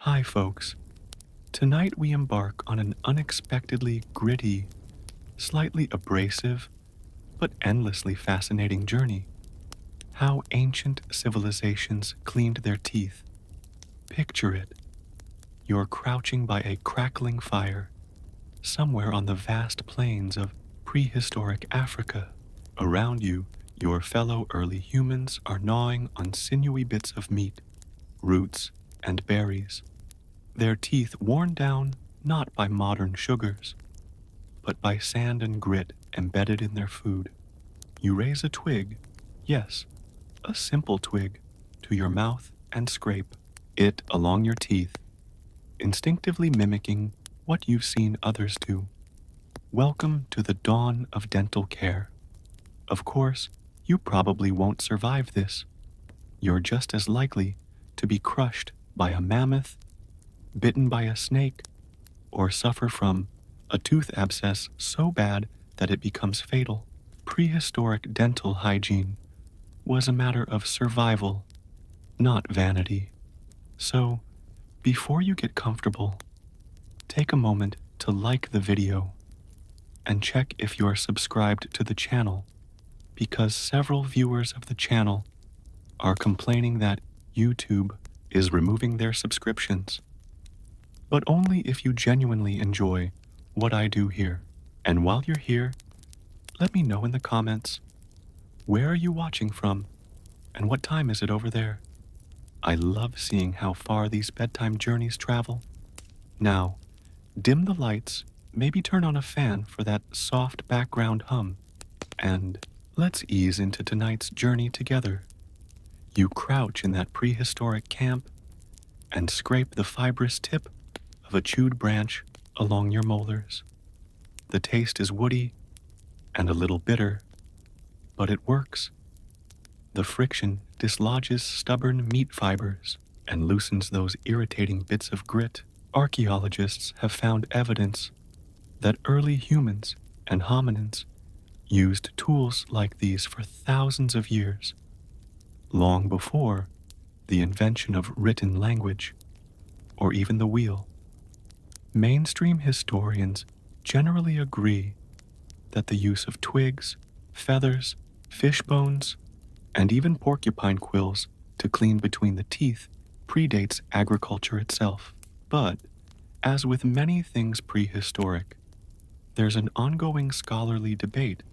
Hi, folks. Tonight we embark on an unexpectedly gritty, slightly abrasive, but endlessly fascinating journey. How ancient civilizations cleaned their teeth. Picture it. You're crouching by a crackling fire, somewhere on the vast plains of prehistoric Africa. Around you, your fellow early humans are gnawing on sinewy bits of meat, roots, and berries. Their teeth worn down not by modern sugars, but by sand and grit embedded in their food. You raise a twig, yes, a simple twig, to your mouth and scrape it along your teeth, instinctively mimicking what you've seen others do. Welcome to the dawn of dental care. Of course, you probably won't survive this. You're just as likely to be crushed by a mammoth, bitten by a snake, or suffer from a tooth abscess so bad that it becomes fatal. Prehistoric dental hygiene was a matter of survival, not vanity. So, before you get comfortable, take a moment to like the video and check if you're subscribed to the channel, because several viewers of the channel are complaining that YouTube is removing their subscriptions. But only if you genuinely enjoy what I do here. And while you're here, let me know in the comments, where are you watching from, and what time is it over there? I love seeing how far these bedtime journeys travel. Now, dim the lights, maybe turn on a fan for that soft background hum, and let's ease into tonight's journey together. You crouch in that prehistoric camp and scrape the fibrous tip of a chewed branch along your molars. The taste is woody and a little bitter, but it works. The friction dislodges stubborn meat fibers and loosens those irritating bits of grit. Archaeologists have found evidence that early humans and hominins used tools like these for thousands of years, long before the invention of written language or even the wheel. Mainstream historians generally agree that the use of twigs, feathers, fish bones, and even porcupine quills to clean between the teeth predates agriculture itself. But, as with many things prehistoric, there's an ongoing scholarly debate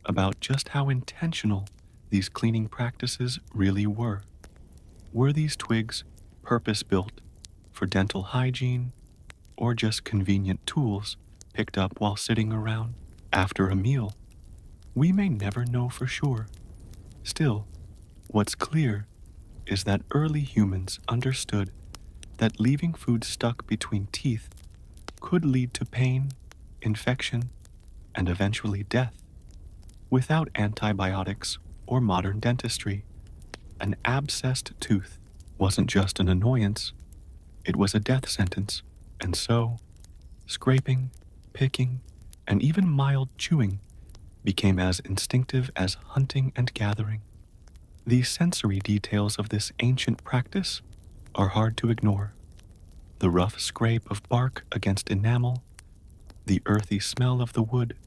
about just how intentional these cleaning practices really were. Were these twigs purpose-built for dental hygiene, or just convenient tools picked up while sitting around after a meal? We may never know for sure. Still, what's clear is that early humans understood that leaving food stuck between teeth could lead to pain, infection, and eventually death. Without antibiotics or modern dentistry, an abscessed tooth wasn't just an annoyance, it was a death sentence. And so, scraping, picking, and even mild chewing became as instinctive as hunting and gathering. The sensory details of this ancient practice are hard to ignore. The rough scrape of bark against enamel, the earthy smell of the wood,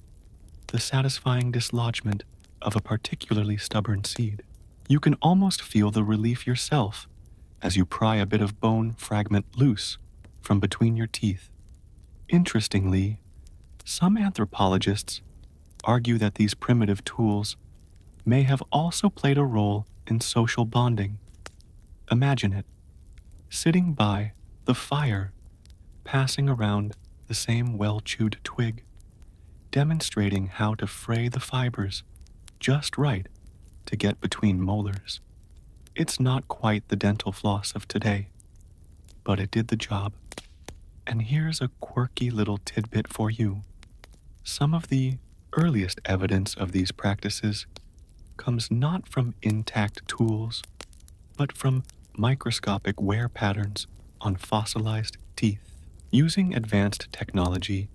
the satisfying dislodgement of a particularly stubborn seed. You can almost feel the relief yourself as you pry a bit of bone fragment loose from between your teeth. Interestingly, some anthropologists argue that these primitive tools may have also played a role in social bonding. Imagine it, sitting by the fire, passing around the same well-chewed twig, demonstrating how to fray the fibers just right to get between molars. It's not quite the dental floss of today, but it did the job. And here's a quirky little tidbit for you. Some of the earliest evidence of these practices comes not from intact tools, but from microscopic wear patterns on fossilized teeth. Using advanced technology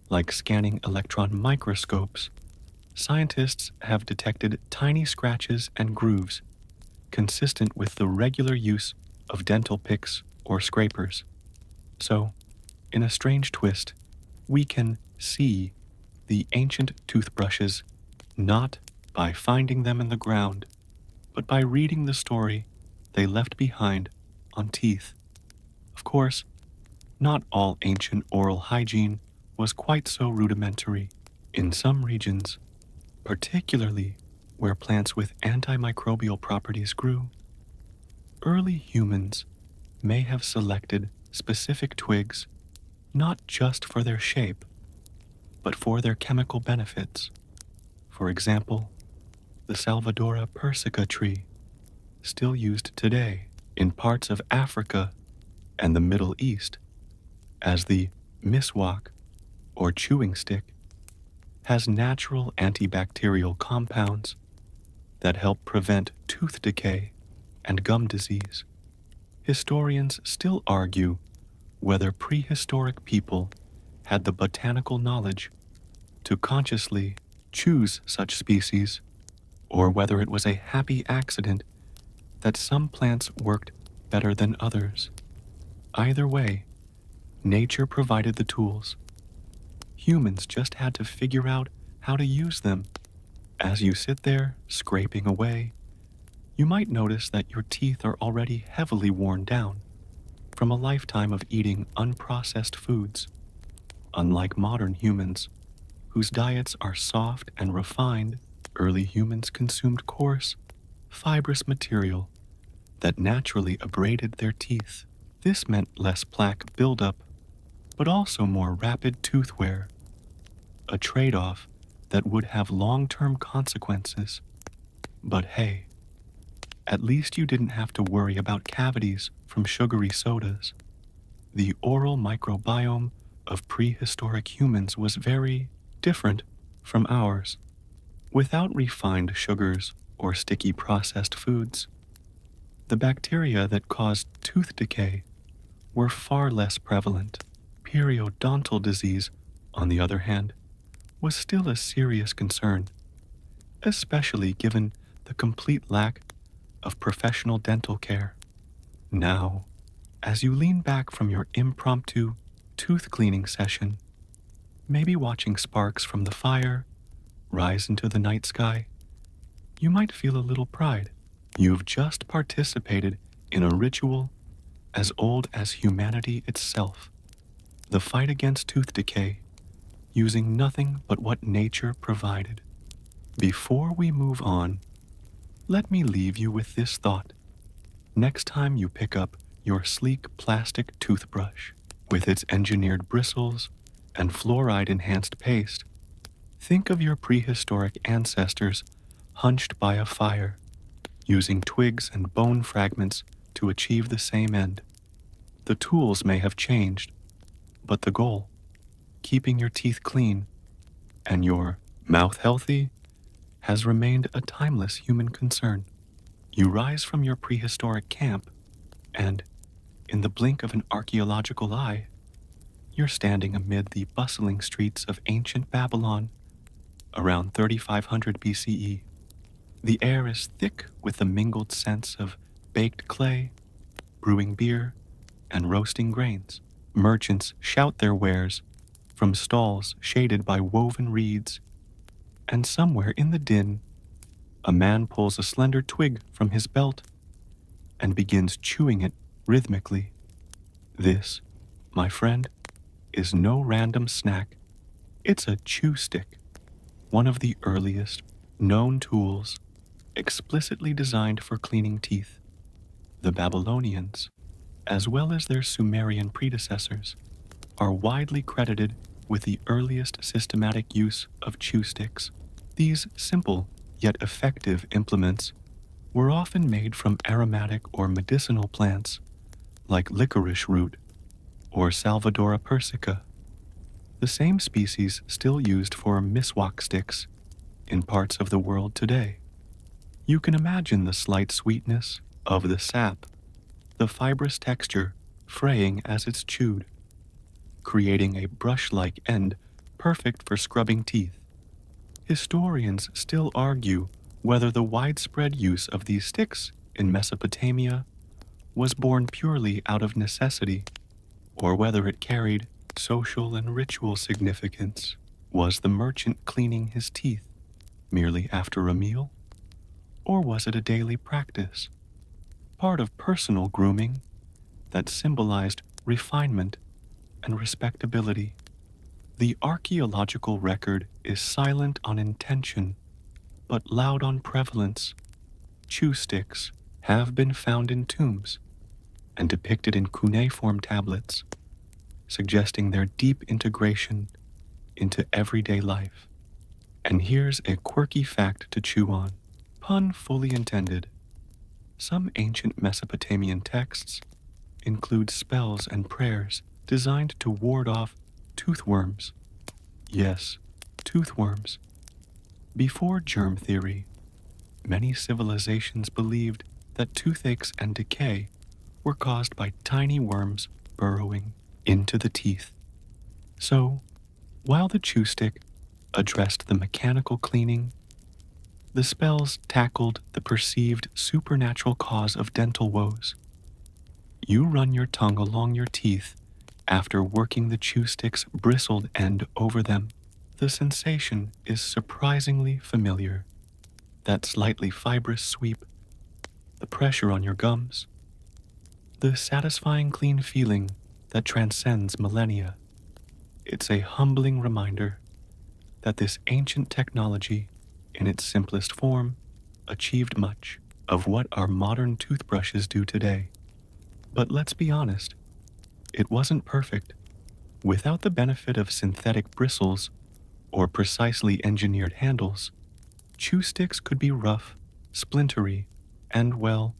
like scanning electron microscopes, scientists have detected tiny scratches and grooves consistent with the regular use of dental picks or scrapers. So, in a strange twist, we can see the ancient toothbrushes not by finding them in the ground, but by reading the story they left behind on teeth. Of course, not all ancient oral hygiene was quite so rudimentary. In some regions, particularly where plants with antimicrobial properties grew, early humans may have selected specific twigs not just for their shape, but for their chemical benefits. For example, the Salvadora persica tree, still used today in parts of Africa and the Middle East as the miswak or chewing stick, has natural antibacterial compounds that help prevent tooth decay and gum disease. Historians still argue whether prehistoric people had the botanical knowledge to consciously choose such species, or whether it was a happy accident that some plants worked better than others. Either way, nature provided the tools. Humans just had to figure out how to use them. As you sit there, scraping away, you might notice that your teeth are already heavily worn down from a lifetime of eating unprocessed foods. Unlike modern humans, whose diets are soft and refined, early humans consumed coarse, fibrous material that naturally abraded their teeth. This meant less plaque buildup, but also more rapid tooth wear, a trade-off that would have long-term consequences. But hey, at least you didn't have to worry about cavities from sugary sodas. The oral microbiome of prehistoric humans was very different from ours. Without refined sugars or sticky processed foods, the bacteria that caused tooth decay were far less prevalent. Periodontal disease, on the other hand, was still a serious concern, especially given the complete lack of professional dental care. Now, as you lean back from your impromptu tooth cleaning session, maybe watching sparks from the fire rise into the night sky, you might feel a little pride. You've just participated in a ritual as old as humanity itself, the fight against tooth decay, using nothing but what nature provided. Before we move on, let me leave you with this thought. Next time you pick up your sleek plastic toothbrush with its engineered bristles and fluoride-enhanced paste, think of your prehistoric ancestors hunched by a fire, using twigs and bone fragments to achieve the same end. The tools may have changed, but the goal, keeping your teeth clean and your mouth healthy, has remained a timeless human concern. You rise from your prehistoric camp, and, in the blink of an archaeological eye, you're standing amid the bustling streets of ancient Babylon around 3500 BCE. The air is thick with the mingled scents of baked clay, brewing beer, and roasting grains. Merchants shout their wares from stalls shaded by woven reeds, and somewhere in the din, a man pulls a slender twig from his belt and begins chewing it rhythmically. This, my friend, is no random snack. It's a chew stick, one of the earliest known tools explicitly designed for cleaning teeth. The Babylonians, as well as their Sumerian predecessors, are widely credited with the earliest systematic use of chew sticks. These simple yet effective implements were often made from aromatic or medicinal plants like licorice root or Salvadora persica, the same species still used for miswak sticks in parts of the world today. You can imagine the slight sweetness of the sap, the fibrous texture fraying as it's chewed, creating a brush-like end perfect for scrubbing teeth. Historians still argue whether the widespread use of these sticks in Mesopotamia was born purely out of necessity, or whether it carried social and ritual significance. Was the merchant cleaning his teeth merely after a meal, or was it a daily practice, part of personal grooming that symbolized refinement and respectability? The archaeological record is silent on intention, but loud on prevalence. Chew sticks have been found in tombs and depicted in cuneiform tablets, suggesting their deep integration into everyday life. And here's a quirky fact to chew on. Pun fully intended. Some ancient Mesopotamian texts include spells and prayers designed to ward off toothworms. Yes, toothworms. Before germ theory, many civilizations believed that toothaches and decay were caused by tiny worms burrowing into the teeth. So, while the chew stick addressed the mechanical cleaning, the spells tackled the perceived supernatural cause of dental woes. You run your tongue along your teeth after working the chew stick's bristled end over them. The sensation is surprisingly familiar. That slightly fibrous sweep, the pressure on your gums, the satisfying clean feeling that transcends millennia. It's a humbling reminder that this ancient technology, in its simplest form, achieved much of what our modern toothbrushes do today. But let's be honest, it wasn't perfect. Without the benefit of synthetic bristles or precisely engineered handles, chew sticks could be rough, splintery, and, well,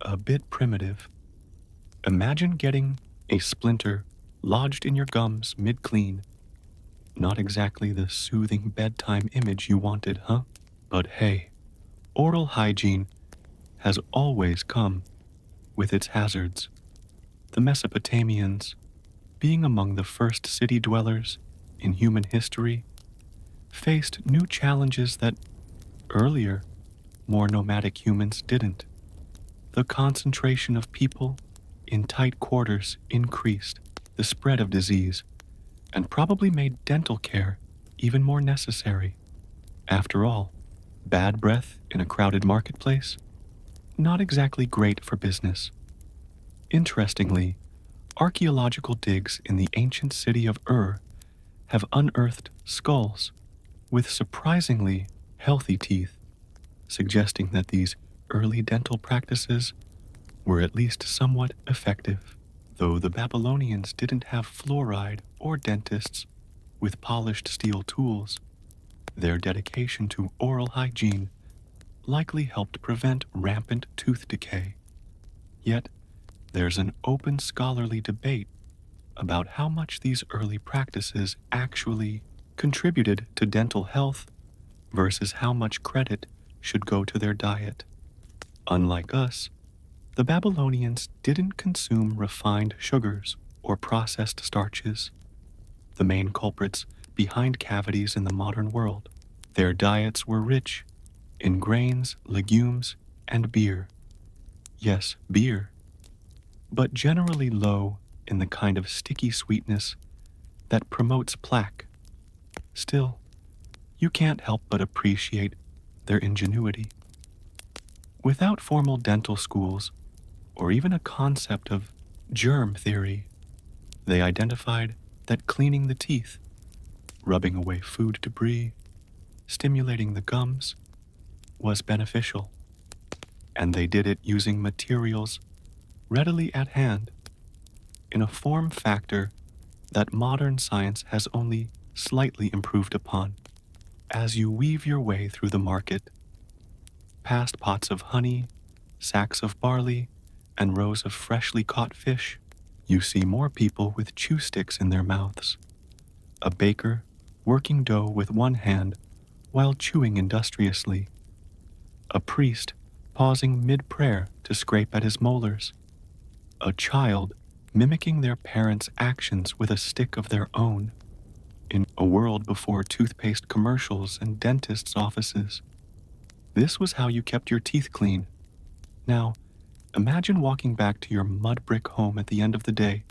a bit primitive. Imagine getting a splinter lodged in your gums mid-clean. Not exactly the soothing bedtime image you wanted, huh? But hey, oral hygiene has always come with its hazards. The Mesopotamians, being among the first city dwellers in human history, faced new challenges that earlier, more nomadic humans didn't. The concentration of people in tight quarters increased the spread of disease and probably made dental care even more necessary. After all, bad breath in a crowded marketplace? Not exactly great for business. Interestingly, archaeological digs in the ancient city of Ur have unearthed skulls with surprisingly healthy teeth, suggesting that these early dental practices were at least somewhat effective. Though the Babylonians didn't have fluoride or dentists with polished steel tools, their dedication to oral hygiene likely helped prevent rampant tooth decay. Yet, there's an open scholarly debate about how much these early practices actually contributed to dental health versus how much credit should go to their diet. Unlike us, the Babylonians didn't consume refined sugars or processed starches, the main culprits behind cavities in the modern world. Their diets were rich in grains, legumes, and beer. Yes, beer, but generally low in the kind of sticky sweetness that promotes plaque. Still, you can't help but appreciate their ingenuity. Without formal dental schools, or even a concept of germ theory, they identified that cleaning the teeth, rubbing away food debris, stimulating the gums, was beneficial. And they did it using materials readily at hand, in a form factor that modern science has only slightly improved upon. As you weave your way through the market, past pots of honey, sacks of barley, and rows of freshly caught fish, you see more people with chew sticks in their mouths. A baker working dough with one hand while chewing industriously. A priest pausing mid-prayer to scrape at his molars. A child mimicking their parents' actions with a stick of their own. In a world before toothpaste commercials and dentists' offices, this was how you kept your teeth clean. Now, imagine walking back to your mud brick home at the end of the day,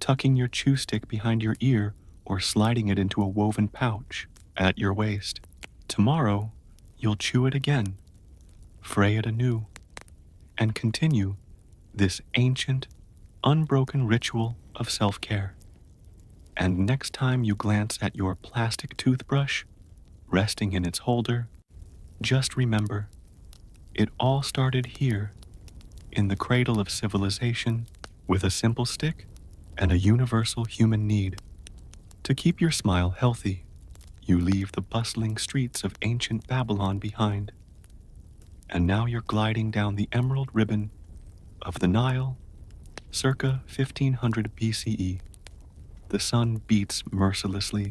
tucking your chew stick behind your ear or sliding it into a woven pouch at your waist. Tomorrow, you'll chew it again, fray it anew, and continue this ancient, unbroken ritual of self-care. And next time you glance at your plastic toothbrush, resting in its holder, just remember, it all started here, in the cradle of civilization, with a simple stick and a universal human need. To keep your smile healthy, you leave the bustling streets of ancient Babylon behind. And now you're gliding down the emerald ribbon of the Nile, circa 1500 BCE. The sun beats mercilessly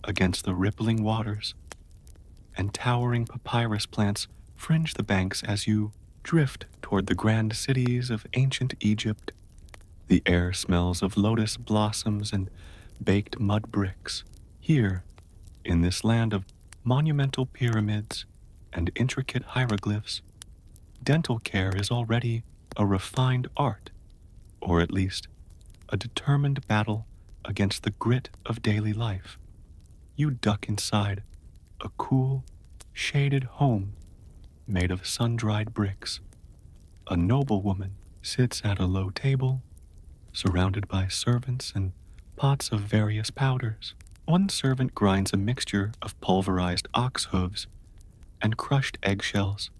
against the rippling waters, and towering papyrus plants fringe the banks as you drift toward the grand cities of ancient Egypt. The air smells of lotus blossoms and baked mud bricks. Here, in this land of monumental pyramids and intricate hieroglyphs, dental care is already a refined art, or at least a determined battle against the grit of daily life. You duck inside a cool, shaded home made of sun-dried bricks. A noblewoman sits at a low table, surrounded by servants and pots of various powders. One servant grinds a mixture of pulverized ox hooves and crushed eggshells,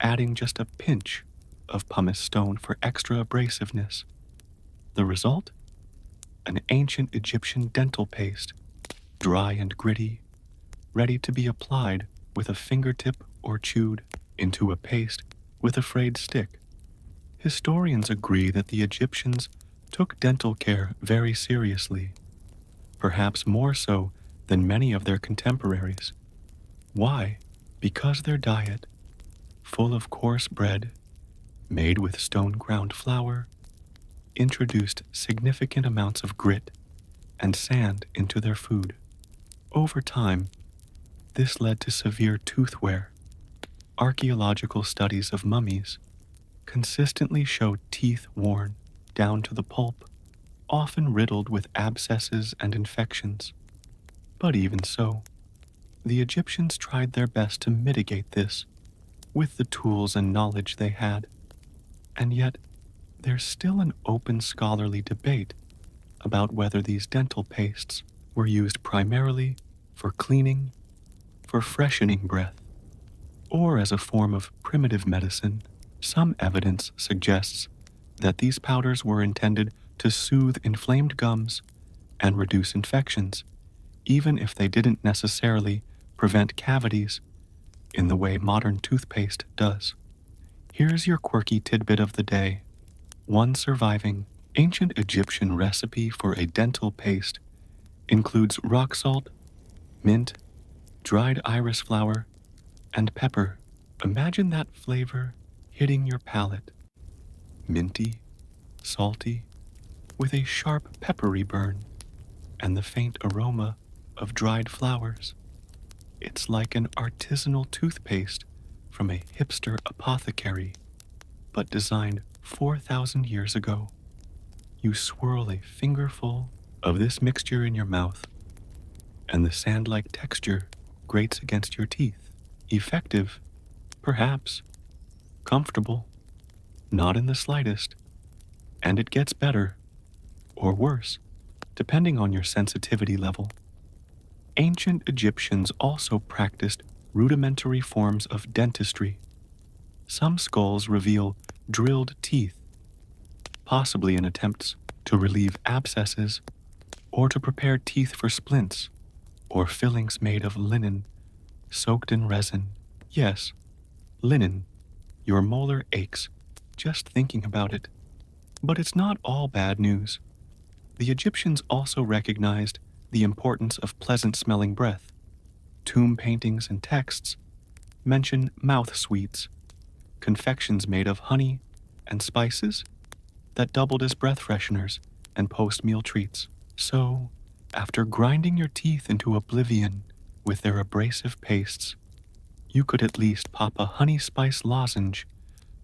adding just a pinch of pumice stone for extra abrasiveness. The result? An ancient Egyptian dental paste, dry and gritty, ready to be applied with a fingertip or chewed into a paste with a frayed stick. Historians agree that the Egyptians took dental care very seriously, perhaps more so than many of their contemporaries. Why? Because their diet, full of coarse bread, made with stone-ground flour, introduced significant amounts of grit and sand into their food. Over time, this led to severe tooth wear. Archaeological studies of mummies consistently show teeth worn down to the pulp, often riddled with abscesses and infections. But even so, the Egyptians tried their best to mitigate this with the tools and knowledge they had. And yet, there's still an open scholarly debate about whether these dental pastes were used primarily for cleaning, for freshening breath, or as a form of primitive medicine. Some evidence suggests that these powders were intended to soothe inflamed gums and reduce infections, even if they didn't necessarily prevent cavities in the way modern toothpaste does. Here's your quirky tidbit of the day. One surviving ancient Egyptian recipe for a dental paste includes rock salt, mint, dried iris flower, and pepper. Imagine that flavor hitting your palate. Minty, salty, with a sharp peppery burn, and the faint aroma of dried flowers. It's like an artisanal toothpaste from a hipster apothecary, but designed 4,000 years ago. You swirl a fingerful of this mixture in your mouth, and the sand-like texture grates against your teeth. Effective, perhaps. Comfortable, not in the slightest. And it gets better, or worse, depending on your sensitivity level. Ancient Egyptians also practiced rudimentary forms of dentistry. Some skulls reveal drilled teeth, possibly in attempts to relieve abscesses or to prepare teeth for splints or fillings made of linen soaked in resin. Yes, linen. Your molar aches just thinking about it. But it's not all bad news. The Egyptians also recognized the importance of pleasant-smelling breath. Tomb paintings and texts mention mouth sweets, confections made of honey and spices that doubled as breath fresheners and post-meal treats. So, after grinding your teeth into oblivion with their abrasive pastes, you could at least pop a honey spice lozenge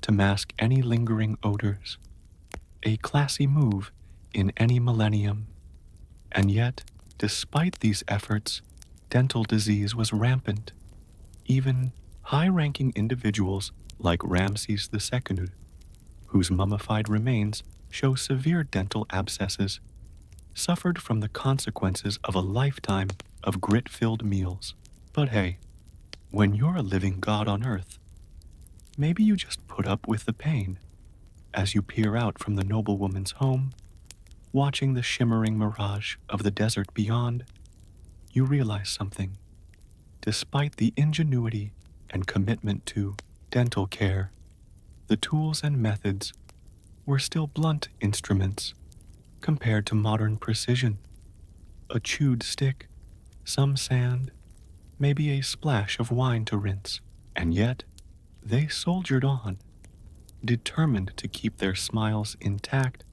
to mask any lingering odors. A classy move, in any millennium. And yet, despite these efforts, dental disease was rampant. Even high-ranking individuals like Ramses II, whose mummified remains show severe dental abscesses, suffered from the consequences of a lifetime of grit-filled meals. But hey, when you're a living god on Earth, maybe you just put up with the pain. As you peer out from the noblewoman's home, watching the shimmering mirage of the desert beyond, you realize something. Despite the ingenuity and commitment to dental care, the tools and methods were still blunt instruments compared to modern precision. A chewed stick, some sand, maybe a splash of wine to rinse, and yet they soldiered on, determined to keep their smiles intact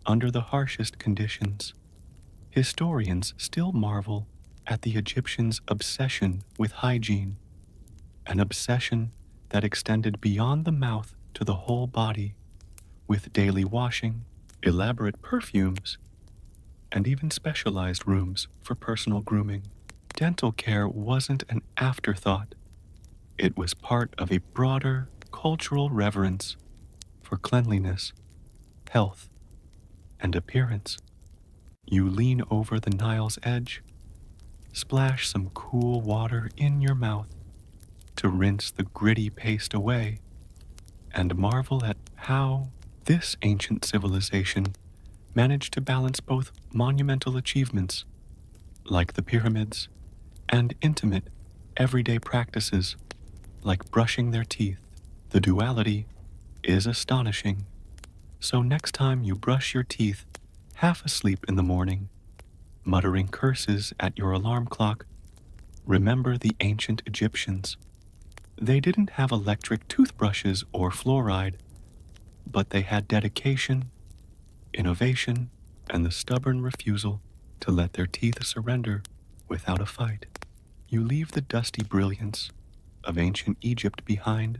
under the harshest conditions. Historians still marvel at the Egyptians' obsession with hygiene, an obsession that extended beyond the mouth to the whole body, with daily washing, elaborate perfumes, and even specialized rooms for personal grooming. Dental care wasn't an afterthought. It was part of a broader cultural reverence for cleanliness, health, and appearance. You lean over the Nile's edge, splash some cool water in your mouth to rinse the gritty paste away, and marvel at how this ancient civilization managed to balance both monumental achievements, like the pyramids, and intimate, everyday practices, like brushing their teeth. The duality is astonishing. So next time you brush your teeth half asleep in the morning, muttering curses at your alarm clock, remember the ancient Egyptians. They didn't have electric toothbrushes or fluoride, but they had dedication, innovation, and the stubborn refusal to let their teeth surrender without a fight. You leave the dusty brilliance of ancient Egypt behind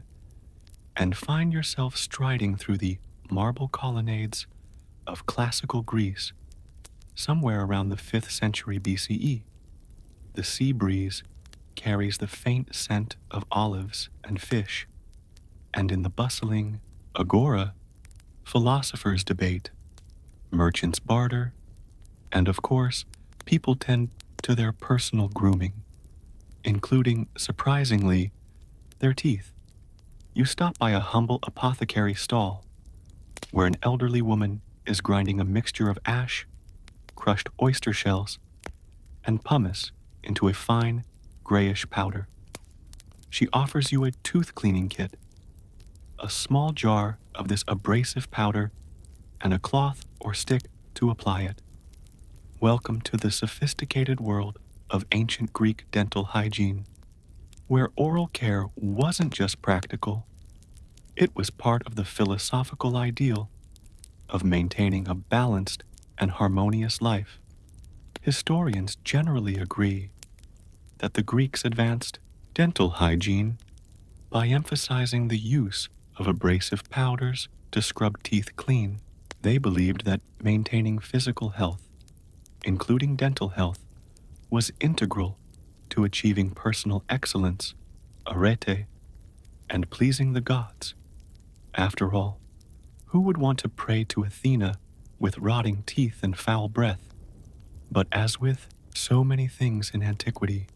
and find yourself striding through the marble colonnades of classical Greece, somewhere around the 5th century BCE. The sea breeze carries the faint scent of olives and fish, and in the bustling agora, philosophers debate, merchants barter, and of course, people tend to their personal grooming, including, surprisingly, their teeth. You stop by a humble apothecary stall, where an elderly woman is grinding a mixture of ash, crushed oyster shells, and pumice into a fine, grayish powder. She offers you a tooth cleaning kit, a small jar of this abrasive powder, and a cloth or stick to apply it. Welcome to the sophisticated world of ancient Greek dental hygiene, where oral care wasn't just practical, it was part of the philosophical ideal of maintaining a balanced and harmonious life. Historians generally agree that the Greeks advanced dental hygiene by emphasizing the use of abrasive powders to scrub teeth clean. They believed that maintaining physical health, including dental health, was integral to achieving personal excellence, arete, and pleasing the gods. After all, who would want to pray to Athena with rotting teeth and foul breath? But as with so many things in antiquity,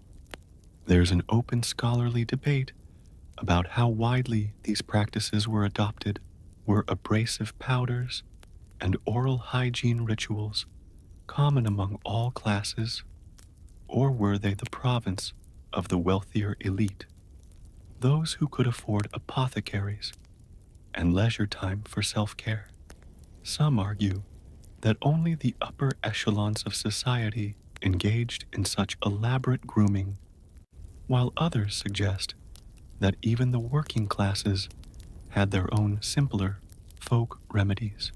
there's an open scholarly debate about how widely these practices were adopted. Were abrasive powders and oral hygiene rituals common among all classes, or were they the province of the wealthier elite, those who could afford apothecaries and leisure time for self-care? Some argue that only the upper echelons of society engaged in such elaborate grooming, while others suggest that even the working classes had their own simpler folk remedies.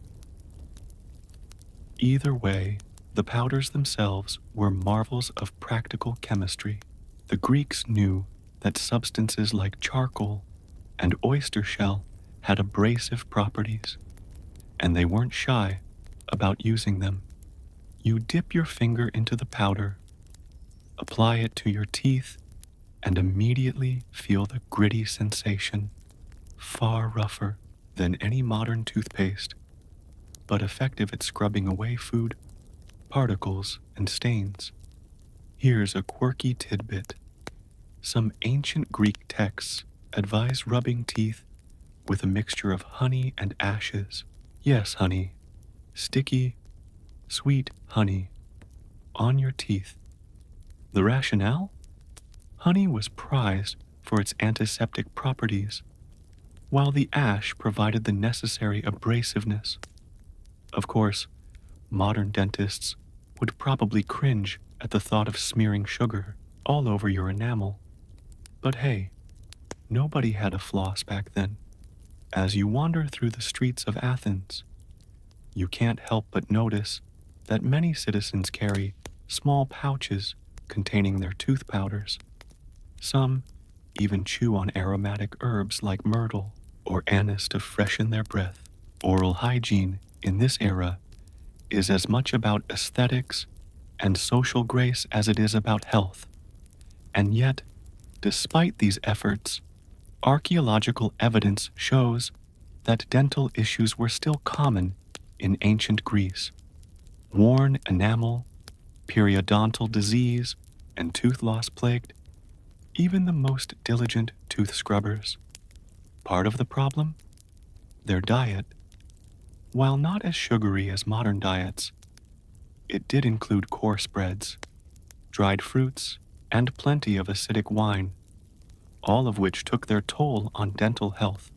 Either way, the powders themselves were marvels of practical chemistry. The Greeks knew that substances like charcoal and oyster shell had abrasive properties, and they weren't shy about using them. You dip your finger into the powder, apply it to your teeth, and immediately feel the gritty sensation, far rougher than any modern toothpaste, but effective at scrubbing away food, particles, and stains. Here's a quirky tidbit. Some ancient Greek texts advise rubbing teeth with a mixture of honey and ashes. Yes, honey. Sticky, sweet honey on your teeth. The rationale? Honey was prized for its antiseptic properties, while the ash provided the necessary abrasiveness. Of course, modern dentists would probably cringe at the thought of smearing sugar all over your enamel. But hey, nobody had a floss back then. As you wander through the streets of Athens, you can't help but notice that many citizens carry small pouches containing their tooth powders. Some even chew on aromatic herbs like myrtle or anise to freshen their breath. Oral hygiene in this era is as much about aesthetics and social grace as it is about health. And yet, despite these efforts, archaeological evidence shows that dental issues were still common in ancient Greece. Worn enamel, periodontal disease, and tooth loss plagued even the most diligent tooth scrubbers. Part of the problem? Their diet. While not as sugary as modern diets, it did include coarse breads, dried fruits, and plenty of acidic wine, all of which took their toll on dental health.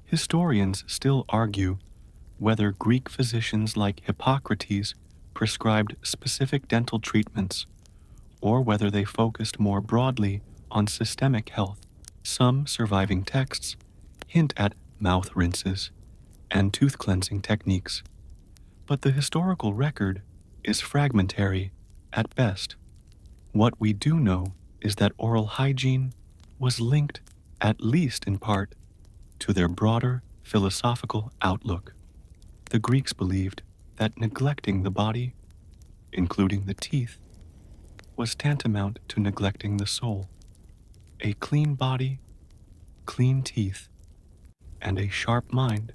Historians still argue whether Greek physicians like Hippocrates prescribed specific dental treatments or whether they focused more broadly on systemic health. Some surviving texts hint at mouth rinses and tooth cleansing techniques, but the historical record is fragmentary at best. What we do know is that oral hygiene was linked, at least in part, to their broader philosophical outlook. The Greeks believed that neglecting the body, including the teeth, was tantamount to neglecting the soul. A clean body, clean teeth, and a sharp mind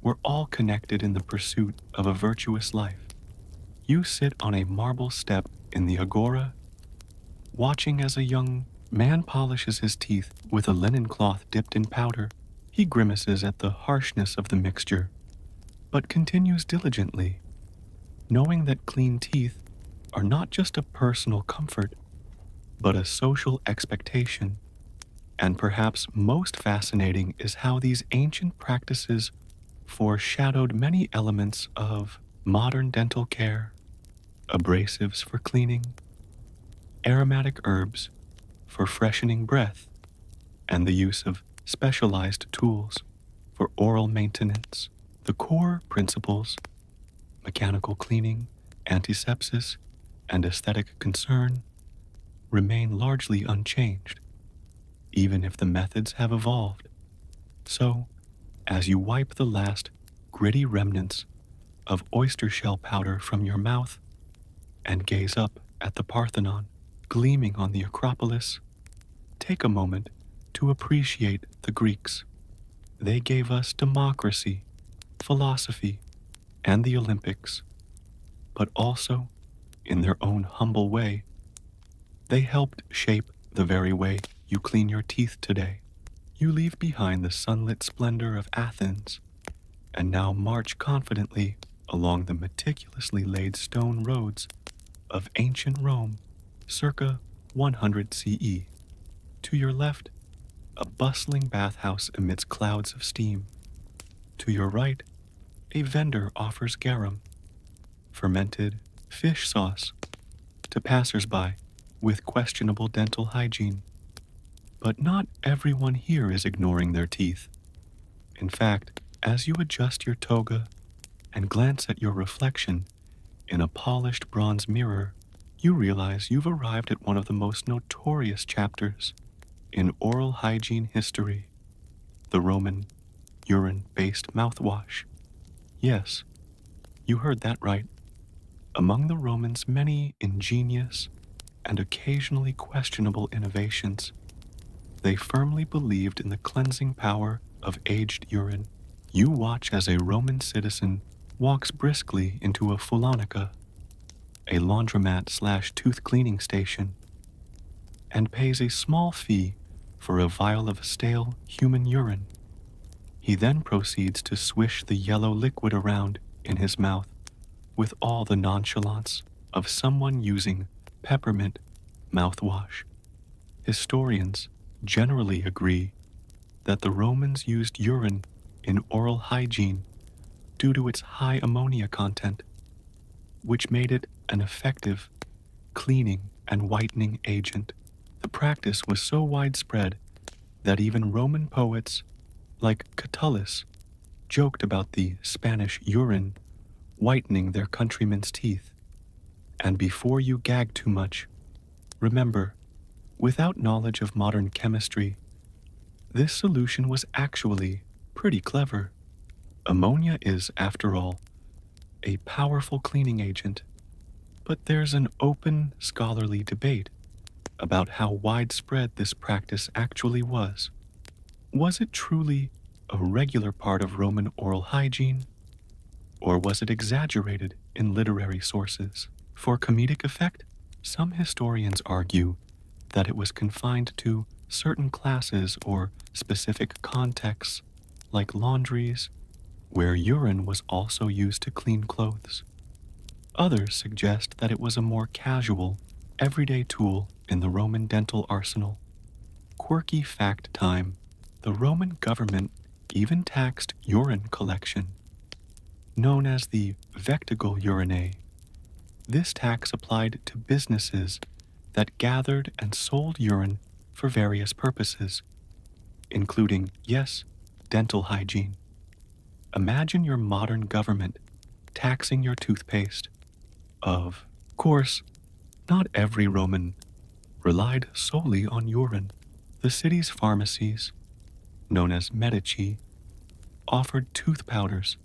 were all connected in the pursuit of a virtuous life. You sit on a marble step in the agora, watching as a young man polishes his teeth with a linen cloth dipped in powder. He grimaces at the harshness of the mixture, but continues diligently, knowing that clean teeth are not just a personal comfort, but a social expectation. And perhaps most fascinating is how these ancient practices foreshadowed many elements of modern dental care: abrasives for cleaning, aromatic herbs for freshening breath, and the use of specialized tools for oral maintenance. The core principles, mechanical cleaning, antisepsis, and aesthetic concern, remain largely unchanged, even if the methods have evolved. So, as you wipe the last gritty remnants of oyster shell powder from your mouth and gaze up at the Parthenon gleaming on the Acropolis, take a moment to appreciate the Greeks. They gave us democracy, philosophy, and the Olympics, but also, in their own humble way, they helped shape the very way you clean your teeth today. You leave behind the sunlit splendor of Athens and now march confidently along the meticulously laid stone roads of ancient Rome, circa 100 CE. To your left, a bustling bathhouse emits clouds of steam. To your right, a vendor offers garum, fermented fish sauce, to passers-by with questionable dental hygiene. But not everyone here is ignoring their teeth. In fact, as you adjust your toga and glance at your reflection in a polished bronze mirror, you realize you've arrived at one of the most notorious chapters in oral hygiene history: the Roman urine-based mouthwash. Yes, You heard that right. Among the Romans' many ingenious and occasionally questionable innovations, they firmly believed in the cleansing power of aged urine. You watch as a Roman citizen walks briskly into a fulanica, a laundromat/tooth cleaning station, and pays a small fee for a vial of stale human urine. He then proceeds to swish the yellow liquid around in his mouth with all the nonchalance of someone using peppermint mouthwash. Historians generally agree that the Romans used urine in oral hygiene due to its high ammonia content, which made it an effective cleaning and whitening agent. The practice was so widespread that even Roman poets like Catullus joked about the Spanish urine whitening their countrymen's teeth. And before you gag too much, remember, without knowledge of modern chemistry, this solution was actually pretty clever. Ammonia is, after all, a powerful cleaning agent, but there's an open scholarly debate about how widespread this practice actually was. Was it truly a regular part of Roman oral hygiene, or was it exaggerated in literary sources? For comedic effect, some historians argue that it was confined to certain classes or specific contexts, like laundries, where urine was also used to clean clothes. Others suggest that it was a more casual, everyday tool in the Roman dental arsenal. Quirky fact time: the Roman government even taxed urine collection, known as the vectigal urinae. This tax applied to businesses that gathered and sold urine for various purposes, including, yes, dental hygiene. Imagine your modern government taxing your toothpaste. Of course, not every Roman relied solely on urine. The city's pharmacies, known as medici, offered tooth powders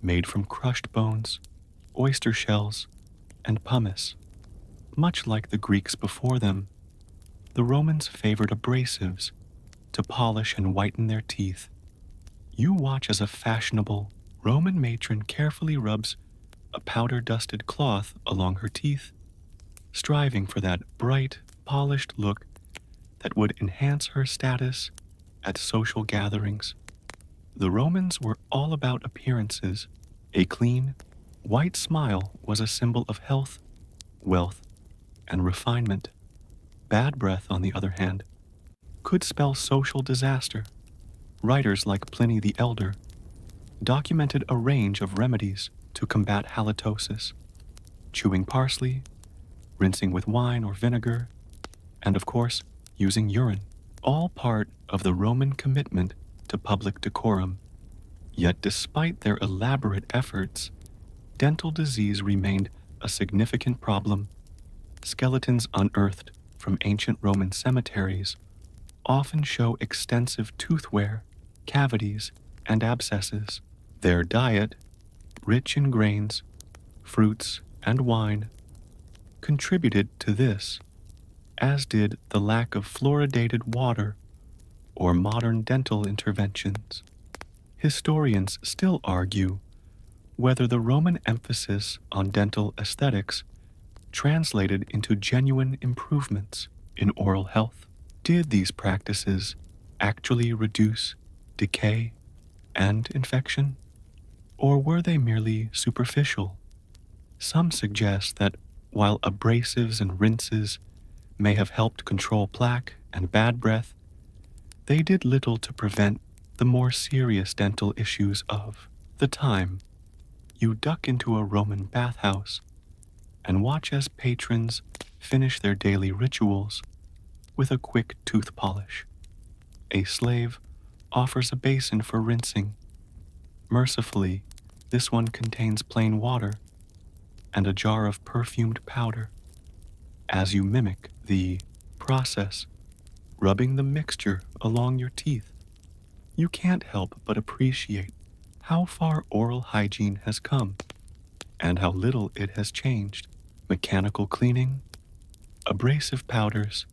made from crushed bones, oyster shells, and pumice. Much like the Greeks before them, the Romans favored abrasives to polish and whiten their teeth. You watch as a fashionable Roman matron carefully rubs a powder-dusted cloth along her teeth, striving for that bright, polished look that would enhance her status at social gatherings. The Romans were all about appearances. A clean, white smile was a symbol of health, wealth, and refinement. Bad breath, on the other hand, could spell social disaster. Writers like Pliny the Elder documented a range of remedies to combat halitosis: chewing parsley, rinsing with wine or vinegar, and of course, using urine, all part of the Roman commitment to public decorum. Yet despite their elaborate efforts, dental disease remained a significant problem. Skeletons unearthed from ancient Roman cemeteries often show extensive tooth wear, cavities, and abscesses. Their diet, rich in grains, fruits, and wine, contributed to this, as did the lack of fluoridated water or modern dental interventions. Historians still argue whether the Roman emphasis on dental aesthetics translated into genuine improvements in oral health. Did these practices actually reduce decay and infection, or were they merely superficial? Some suggest that while abrasives and rinses may have helped control plaque and bad breath, they did little to prevent the more serious dental issues of the time. You duck into a Roman bathhouse and watch as patrons finish their daily rituals with a quick tooth polish. A slave offers a basin for rinsing. Mercifully, this one contains plain water and a jar of perfumed powder. As you mimic the process, rubbing the mixture along your teeth, you can't help but appreciate how far oral hygiene has come. and how little it has changed. Mechanical cleaning, abrasive powders,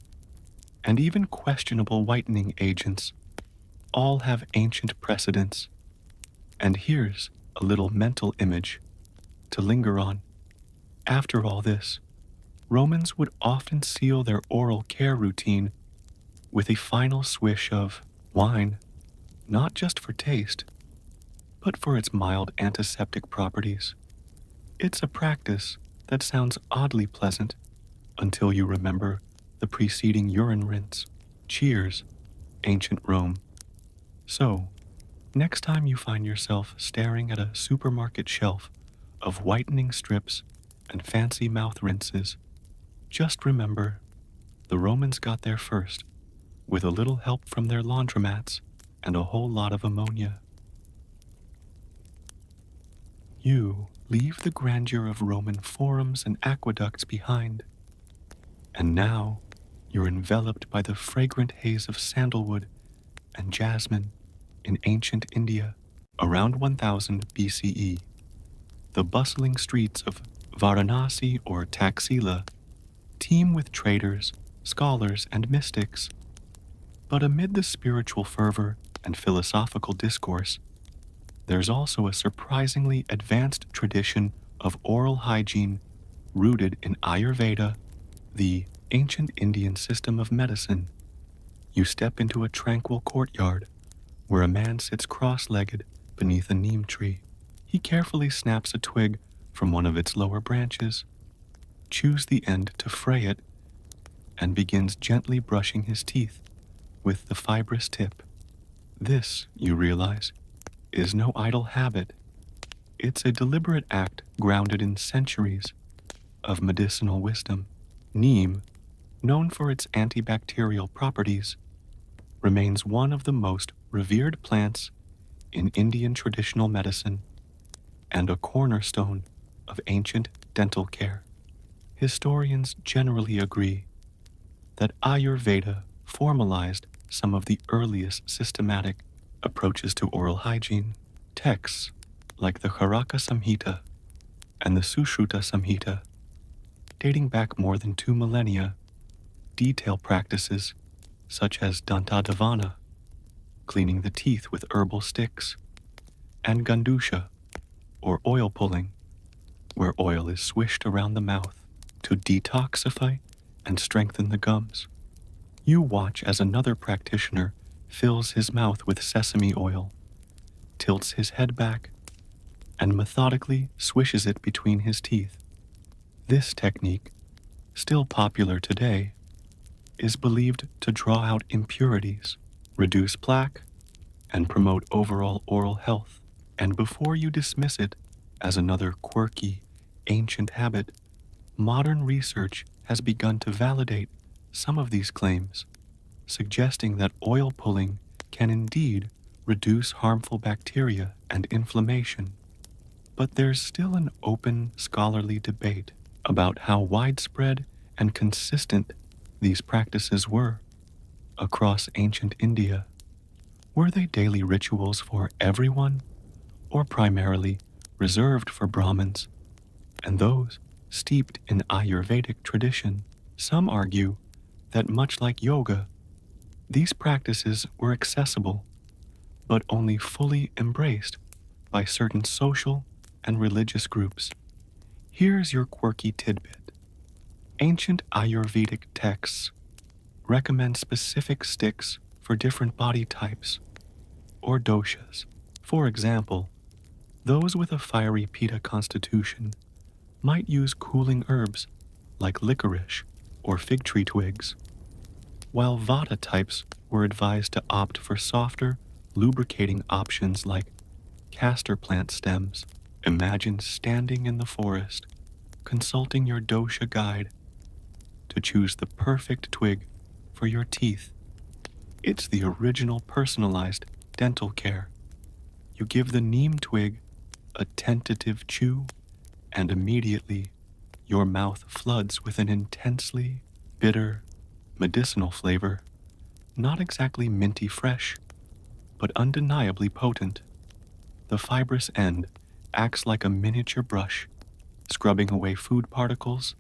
and even questionable whitening agents all have ancient precedents. And here's a little mental image to linger on. After all this, Romans would often seal their oral care routine with a final swish of wine, not just for taste, but for its mild antiseptic properties. It's a practice that sounds oddly pleasant until you remember the preceding urine rinse. Cheers, ancient Rome. So, next time you find yourself staring at a supermarket shelf of whitening strips and fancy mouth rinses, just remember the Romans got there first, with a little help from their laundromats and a whole lot of ammonia. You leave the grandeur of Roman forums and aqueducts behind, and now you're enveloped by the fragrant haze of sandalwood and jasmine in ancient India. Around 1000 BCE, the bustling streets of Varanasi or Taxila teem with traders, scholars, and mystics. But amid the spiritual fervor and philosophical discourse, there's also a surprisingly advanced tradition of oral hygiene rooted in Ayurveda, the ancient Indian system of medicine. You step into a tranquil courtyard where a man sits cross-legged beneath a neem tree. He carefully snaps a twig from one of its lower branches, chews the end to fray it, and begins gently brushing his teeth with the fibrous tip. This, you realize, is no idle habit. It's a deliberate act grounded in centuries of medicinal wisdom. Neem, known for its antibacterial properties, remains one of the most revered plants in Indian traditional medicine and a cornerstone of ancient dental care. Historians generally agree that Ayurveda formalized some of the earliest systematic approaches to oral hygiene. Texts like the Charaka Samhita and the Sushruta Samhita, dating back more than 2 millennia, detail practices such as dantadavana, cleaning the teeth with herbal sticks, and gandusha, or oil pulling, where oil is swished around the mouth to detoxify and strengthen the gums. You watch as another practitioner fills his mouth with sesame oil, tilts his head back, and methodically swishes it between his teeth. This technique, still popular today, is believed to draw out impurities, reduce plaque, and promote overall oral health. And before you dismiss it as another quirky, ancient habit, modern research has begun to validate some of these claims, suggesting that oil pulling can indeed reduce harmful bacteria and inflammation. But there's still an open scholarly debate about how widespread and consistent these practices were across ancient India. Were they daily rituals for everyone, or primarily reserved for Brahmins and those steeped in Ayurvedic tradition? Some argue that much like yoga, these practices were accessible, but only fully embraced by certain social and religious groups. Here's your quirky tidbit. Ancient Ayurvedic texts recommend specific sticks for different body types or doshas. For example, those with a fiery pitta constitution might use cooling herbs like licorice or fig tree twigs, while vata types were advised to opt for softer, lubricating options like castor plant stems. Imagine standing in the forest, consulting your dosha guide to choose the perfect twig for your teeth. It's the original personalized dental care. You give the neem twig a tentative chew, and immediately your mouth floods with an intensely bitter, medicinal flavor, not exactly minty fresh, but undeniably potent. The fibrous end acts like a miniature brush, scrubbing away food particles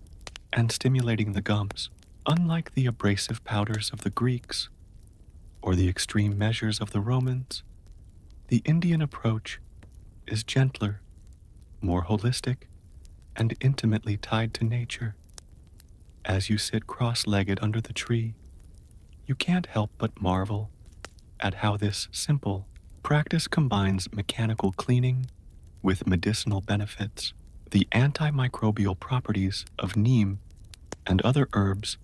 and stimulating the gums. Unlike the abrasive powders of the Greeks or the extreme measures of the Romans, the Indian approach is gentler, more holistic, and intimately tied to nature. As you sit cross-legged under the tree, you can't help but marvel at how this simple practice combines mechanical cleaning with medicinal benefits. The antimicrobial properties of neem and other herbs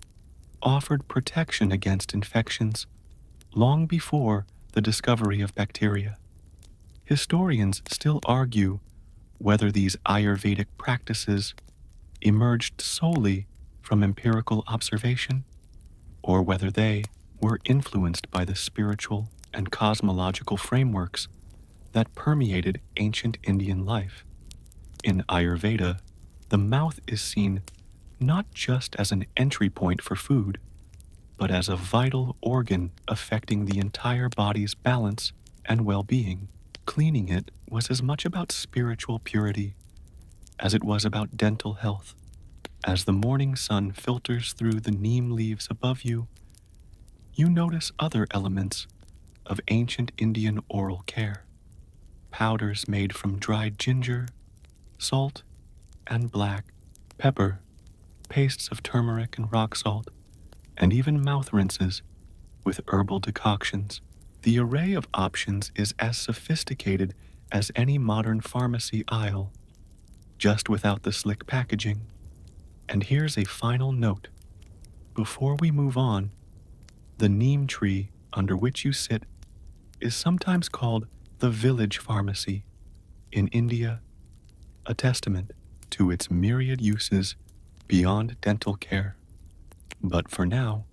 offered protection against infections long before the discovery of bacteria. Historians still argue whether these Ayurvedic practices emerged solely from empirical observation or whether they were influenced by the spiritual and cosmological frameworks that permeated ancient Indian life. In Ayurveda, the mouth is seen not just as an entry point for food, but as a vital organ affecting the entire body's balance and well-being. Cleaning it was as much about spiritual purity as it was about dental health. As the morning sun filters through the neem leaves above you, you notice other elements of ancient Indian oral care. Powders made from dried ginger, salt, and black pepper, pastes of turmeric and rock salt, and even mouth rinses with herbal decoctions. The array of options is as sophisticated as any modern pharmacy aisle, just without the slick packaging. And here's a final note. Before we move on, the neem tree under which you sit is sometimes called the village pharmacy in India, a testament to its myriad uses beyond dental care. But for now,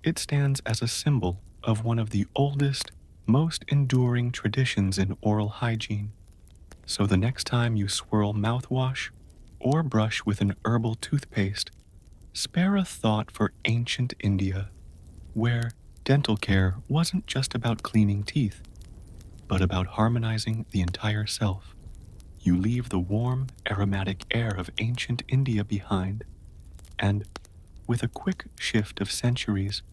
it stands as a symbol of one of the oldest, most enduring traditions in oral hygiene. So the next time you swirl mouthwash or brush with an herbal toothpaste, spare a thought for ancient India, where dental care wasn't just about cleaning teeth, but about harmonizing the entire self. You leave the warm, aromatic air of ancient India behind, and, with a quick shift of centuries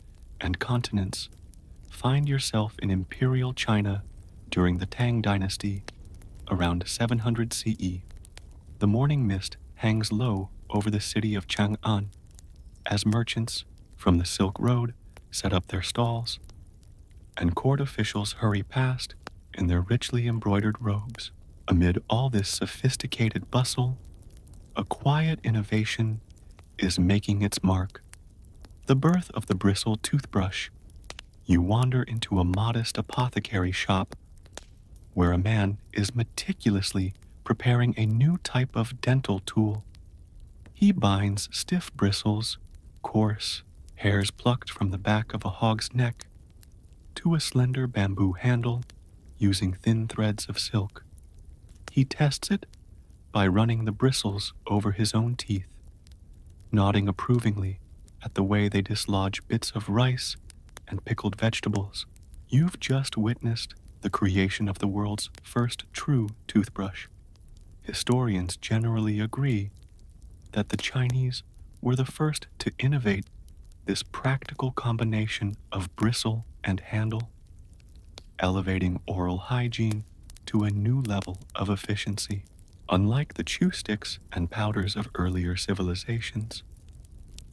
and continents, find yourself in imperial China during the Tang dynasty around 700 CE. The morning mist hangs low over the city of Chang'an as merchants from the Silk Road set up their stalls, and court officials hurry past in their richly embroidered robes. Amid all this sophisticated bustle, a quiet innovation is making its mark. The birth of the bristle toothbrush. You wander into a modest apothecary shop where a man is meticulously preparing a new type of dental tool. He binds stiff bristles, coarse hairs plucked from the back of a hog's neck, to a slender bamboo handle using thin threads of silk. He tests it by running the bristles over his own teeth, nodding approvingly at the way they dislodge bits of rice and pickled vegetables. You've just witnessed the creation of the world's first true toothbrush. Historians generally agree that the Chinese were the first to innovate this practical combination of bristle and handle, elevating oral hygiene to a new level of efficiency. Unlike the chew sticks and powders of earlier civilizations,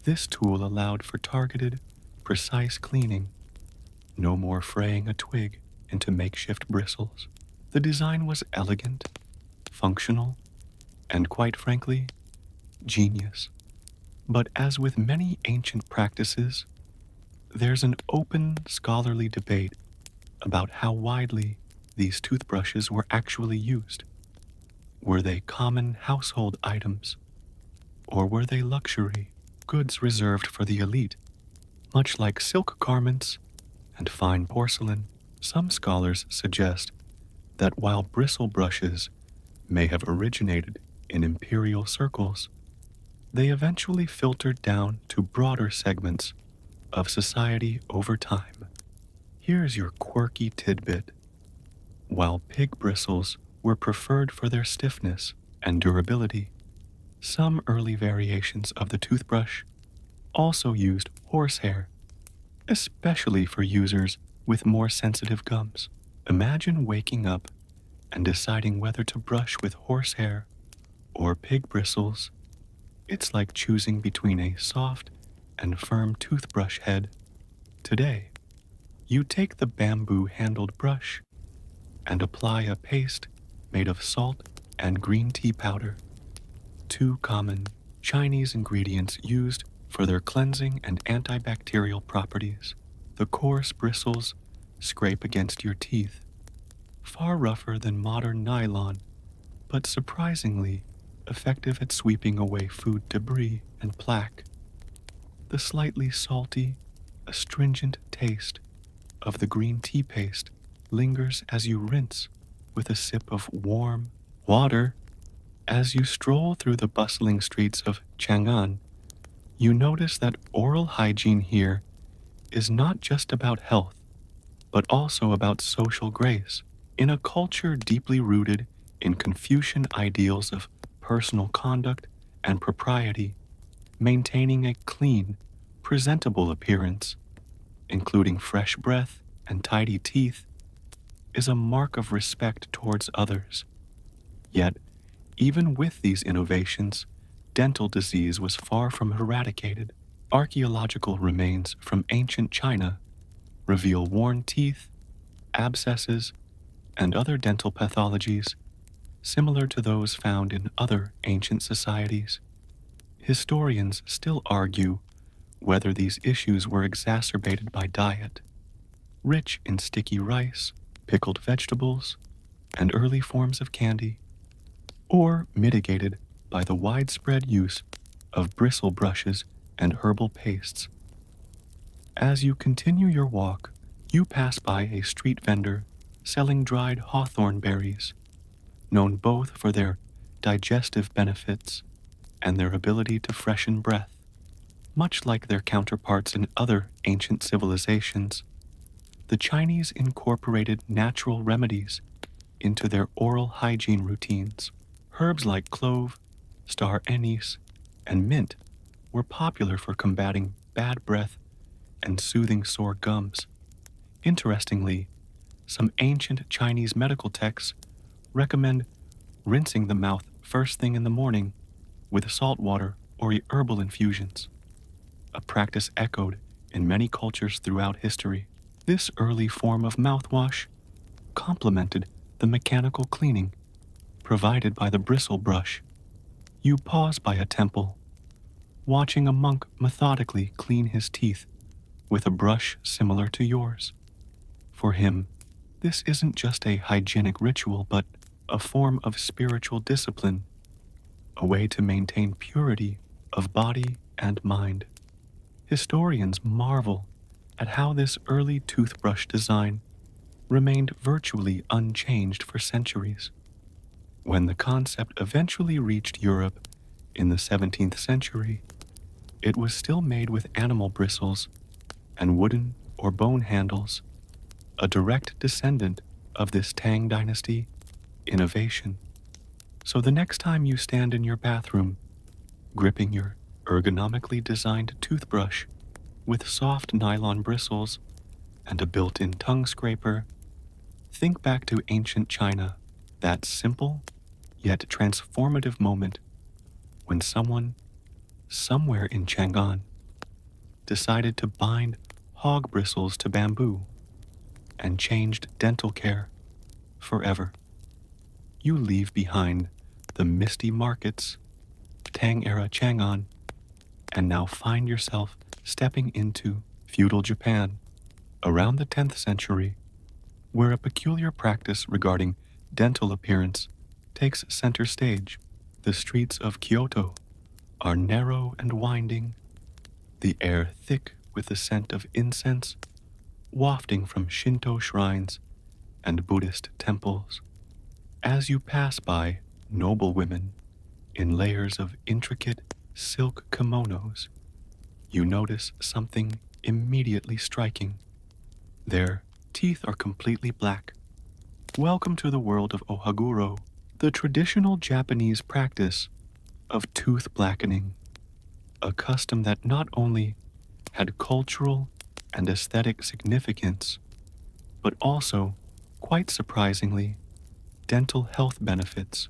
this tool allowed for targeted, precise cleaning. No more fraying a twig into makeshift bristles. The design was elegant, functional, and quite frankly, genius. But as with many ancient practices, there's an open scholarly debate about how widely these toothbrushes were actually used. Were they common household items, or were they luxury goods reserved for the elite? Much like silk garments and fine porcelain, some scholars suggest that while bristle brushes may have originated in imperial circles, they eventually filtered down to broader segments of society over time. Here's your quirky tidbit. While pig bristles were preferred for their stiffness and durability, Some early variations of the toothbrush also used horsehair, especially for users with more sensitive gums. Imagine waking up and deciding whether to brush with horsehair or pig bristles. It's like choosing between a soft and firm toothbrush head. Today, you take the bamboo-handled brush and apply a paste made of salt and green tea powder, two common Chinese ingredients used for their cleansing and antibacterial properties. The coarse bristles scrape against your teeth, far rougher than modern nylon, but surprisingly effective at sweeping away food debris and plaque. The slightly salty, astringent taste of the green tea paste lingers as you rinse with a sip of warm water. As you stroll through the bustling streets of Chang'an, you notice that oral hygiene here is not just about health, but also about social grace. In a culture deeply rooted in Confucian ideals of personal conduct and propriety, maintaining a clean, presentable appearance, including fresh breath and tidy teeth, is a mark of respect towards others. Yet, even with these innovations, dental disease was far from eradicated. Archaeological remains from ancient China reveal worn teeth, abscesses, and other dental pathologies similar to those found in other ancient societies. Historians still argue whether these issues were exacerbated by diet, rich in sticky rice, pickled vegetables, and early forms of candy, or mitigated by the widespread use of bristle brushes and herbal pastes. As you continue your walk, you pass by a street vendor selling dried hawthorn berries, known both for their digestive benefits and their ability to freshen breath. Much like their counterparts in other ancient civilizations, the Chinese incorporated natural remedies into their oral hygiene routines. Herbs like clove, star anise, and mint were popular for combating bad breath and soothing sore gums. Interestingly, some ancient Chinese medical texts recommend rinsing the mouth first thing in the morning with salt water or herbal infusions, a practice echoed in many cultures throughout history. This early form of mouthwash complemented the mechanical cleaning provided by the bristle brush. You pause by a temple, watching a monk methodically clean his teeth with a brush similar to yours. For him, this isn't just a hygienic ritual, but a form of spiritual discipline, a way to maintain purity of body and mind. Historians marvel at how this early toothbrush design remained virtually unchanged for centuries. When the concept eventually reached Europe in the 17th century, it was still made with animal bristles and wooden or bone handles, a direct descendant of this Tang Dynasty innovation. So the next time you stand in your bathroom, gripping your ergonomically designed toothbrush with soft nylon bristles and a built-in tongue scraper, think back to ancient China, that simple yet transformative moment when someone, somewhere in Chang'an, decided to bind hog bristles to bamboo and changed dental care forever. You leave behind the misty markets, Tang-era Chang'an, and now find yourself stepping into feudal Japan around the 10th century, where a peculiar practice regarding dental appearance takes center stage. The streets of Kyoto are narrow and winding, the air thick with the scent of incense wafting from Shinto shrines and Buddhist temples. As you pass by noble women in layers of intricate silk kimonos, you notice something immediately striking. Their teeth are completely black. Welcome to the world of ohaguro, the traditional Japanese practice of tooth blackening, a custom that not only had cultural and aesthetic significance, but also, quite surprisingly, dental health benefits.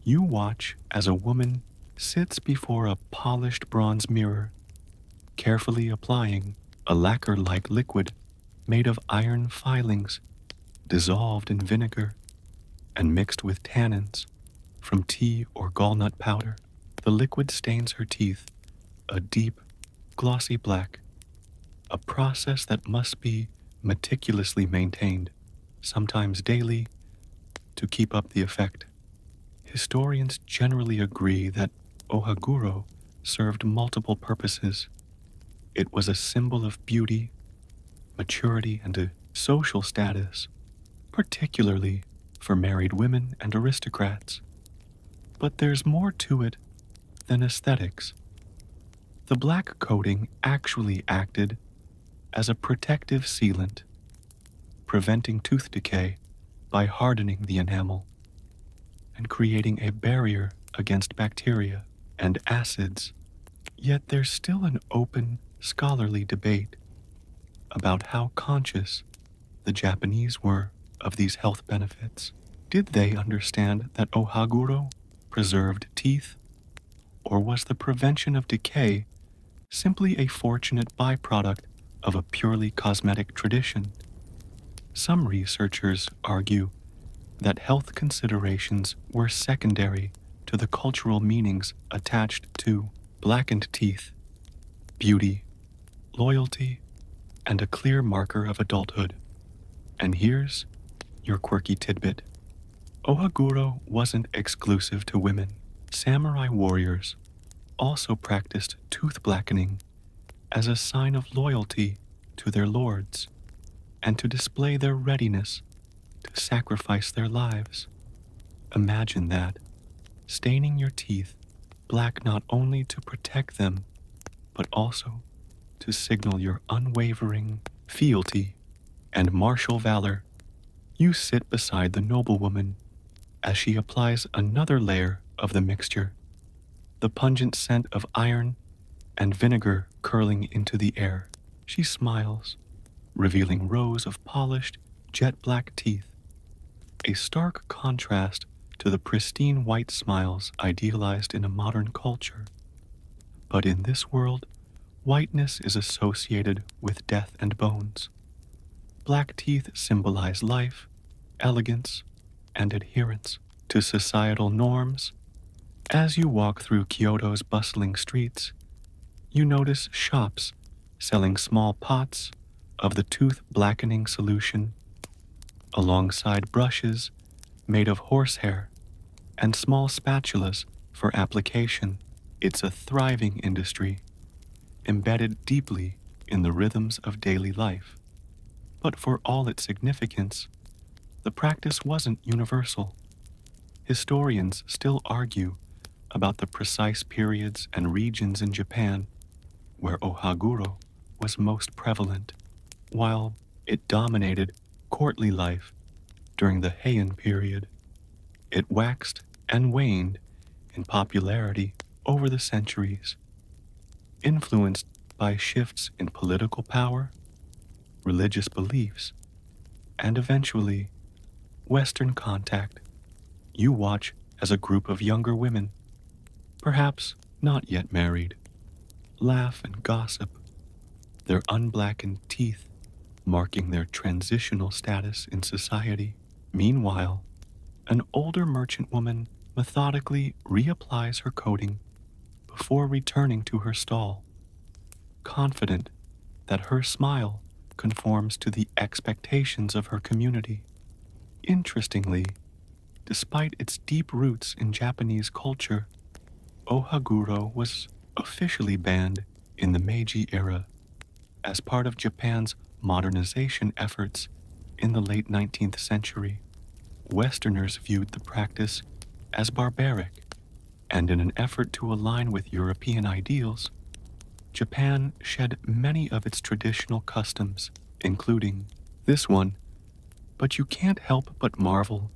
You watch as a woman sits before a polished bronze mirror, carefully applying a lacquer-like liquid made of iron filings dissolved in vinegar and mixed with tannins from tea or gallnut powder. The liquid stains her teeth a deep, glossy black, a process that must be meticulously maintained, sometimes daily, to keep up the effect. Historians generally agree that ohaguro served multiple purposes. It was a symbol of beauty, maturity, and a social status, particularly for married women and aristocrats. But there's more to it than aesthetics. The black coating actually acted as a protective sealant, preventing tooth decay by hardening the enamel and creating a barrier against bacteria and acids. Yet there's still an open, scholarly debate about how conscious the Japanese were of these health benefits. Did they understand that ohaguro preserved teeth, or was the prevention of decay simply a fortunate byproduct of a purely cosmetic tradition? Some researchers argue that health considerations were secondary to the cultural meanings attached to blackened teeth, beauty, loyalty, and a clear marker of adulthood. And here's your quirky tidbit. Ohaguro wasn't exclusive to women. Samurai warriors also practiced tooth blackening as a sign of loyalty to their lords and to display their readiness to sacrifice their lives. Imagine that, staining your teeth black not only to protect them, but also to signal your unwavering fealty and martial valor. You sit beside the noblewoman as she applies another layer of the mixture, the pungent scent of iron and vinegar curling into the air. She smiles, revealing rows of polished, jet-black teeth, a stark contrast to the pristine white smiles idealized in a modern culture. But in this world, whiteness is associated with death and bones. Black teeth symbolize life, elegance, and adherence to societal norms. As you walk through Kyoto's bustling streets, you notice shops selling small pots of the tooth blackening solution, alongside brushes made of horsehair and small spatulas for application. It's a thriving industry, embedded deeply in the rhythms of daily life. But for all its significance, the practice wasn't universal. Historians still argue about the precise periods and regions in Japan where ohaguro was most prevalent. While it dominated courtly life during the Heian period, it waxed and waned in popularity over the centuries, influenced by shifts in political power, religious beliefs, and eventually Western contact. You watch as a group of younger women, perhaps not yet married, laugh and gossip, their unblackened teeth marking their transitional status in society. Meanwhile, an older merchant woman methodically reapplies her coating before returning to her stall, confident that her smile conforms to the expectations of her community. Interestingly, despite its deep roots in Japanese culture, ohaguro was officially banned in the Meiji era as part of Japan's modernization efforts in the late 19th century. Westerners viewed the practice as barbaric, and in an effort to align with European ideals, Japan shed many of its traditional customs, including this one, but you can't help but marvel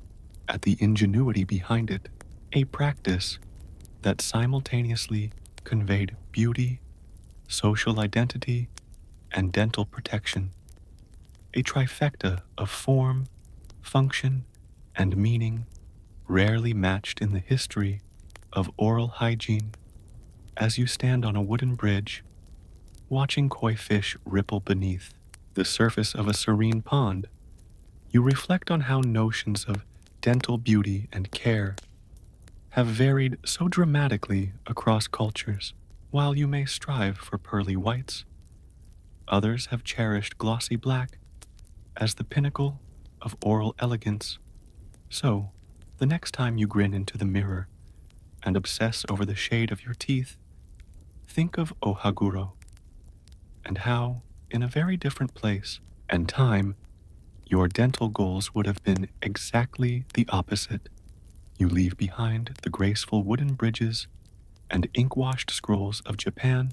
at the ingenuity behind it. A practice that simultaneously conveyed beauty, social identity, and dental protection, a trifecta of form, function, and meaning rarely matched in the history of oral hygiene. As you stand on a wooden bridge, watching koi fish ripple beneath the surface of a serene pond, you reflect on how notions of dental beauty and care have varied so dramatically across cultures. While you may strive for pearly whites, others have cherished glossy black as the pinnacle of oral elegance. So, the next time you grin into the mirror and obsess over the shade of your teeth, think of Ohaguro and how, in a very different place and time, your dental goals would have been exactly the opposite. You leave behind the graceful wooden bridges and ink-washed scrolls of Japan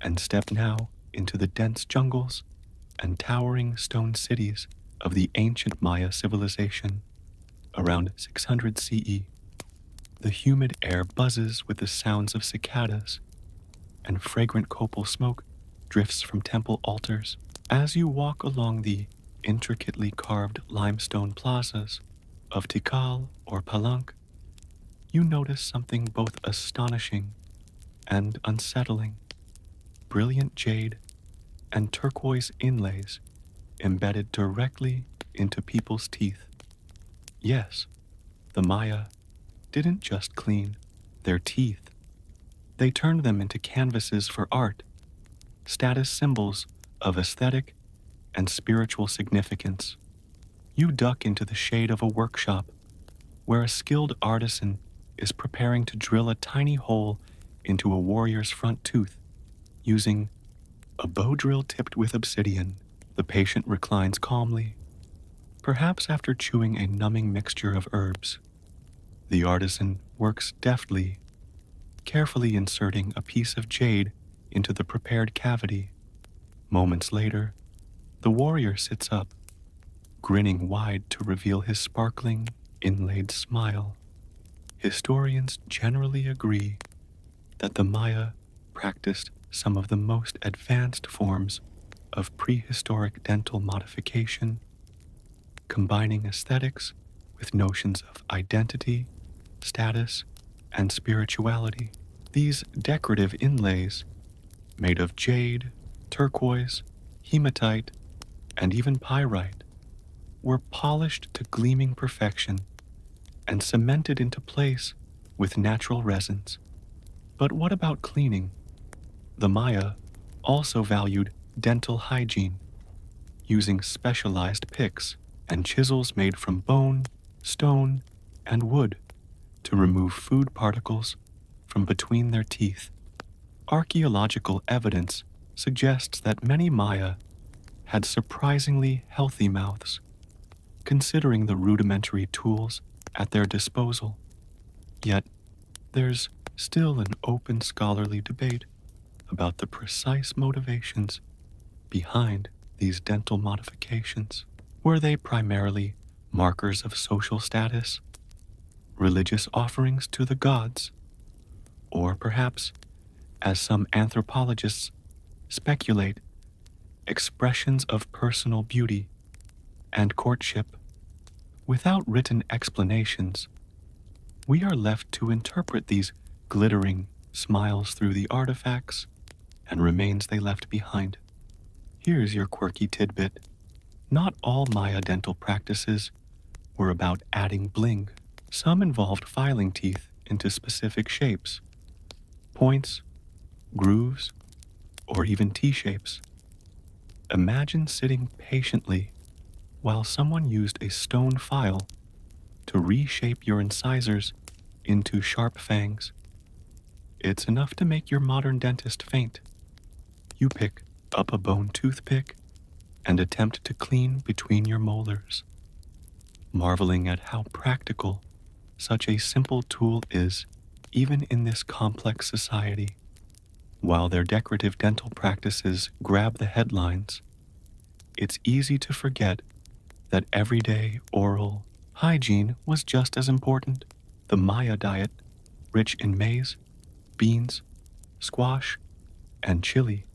and step now into the dense jungles and towering stone cities of the ancient Maya civilization. Around 600 CE, the humid air buzzes with the sounds of cicadas, and fragrant copal smoke drifts from temple altars. As you walk along the intricately carved limestone plazas of Tikal or Palanque, you notice something both astonishing and unsettling. Brilliant jade and turquoise inlays embedded directly into people's teeth. Yes, the Maya didn't just clean their teeth. They turned them into canvases for art, status symbols of aesthetic and spiritual significance. You duck into the shade of a workshop where a skilled artisan is preparing to drill a tiny hole into a warrior's front tooth using a bow drill tipped with obsidian. The patient reclines calmly, perhaps after chewing a numbing mixture of herbs. The artisan works deftly, carefully inserting a piece of jade into the prepared cavity. Moments later, the warrior sits up, grinning wide to reveal his sparkling, inlaid smile. Historians generally agree that the Maya practiced some of the most advanced forms of prehistoric dental modification, combining aesthetics with notions of identity, status, and spirituality. These decorative inlays, made of jade, turquoise, hematite, and even pyrite, were polished to gleaming perfection and cemented into place with natural resins. But what about cleaning? The Maya also valued dental hygiene, using specialized picks and chisels made from bone, stone, and wood to remove food particles from between their teeth. Archaeological evidence suggests that many Maya had surprisingly healthy mouths, considering the rudimentary tools at their disposal. Yet, there's still an open scholarly debate about the precise motivations behind these dental modifications. Were they primarily markers of social status, religious offerings to the gods, or perhaps, as some anthropologists speculate, expressions of personal beauty and courtship? Without written explanations, we are left to interpret these glittering smiles through the artifacts and remains they left behind. Here's your quirky tidbit. Not all Maya dental practices were about adding bling. Some involved filing teeth into specific shapes, points, grooves, or even T-shapes. Imagine sitting patiently while someone used a stone file to reshape your incisors into sharp fangs. It's enough to make your modern dentist faint. You pick up a bone toothpick and attempt to clean between your molars, marveling at how practical such a simple tool is, even in this complex society. While their decorative dental practices grab the headlines, it's easy to forget that everyday oral hygiene was just as important. The Maya diet rich in maize, beans, squash, and chili,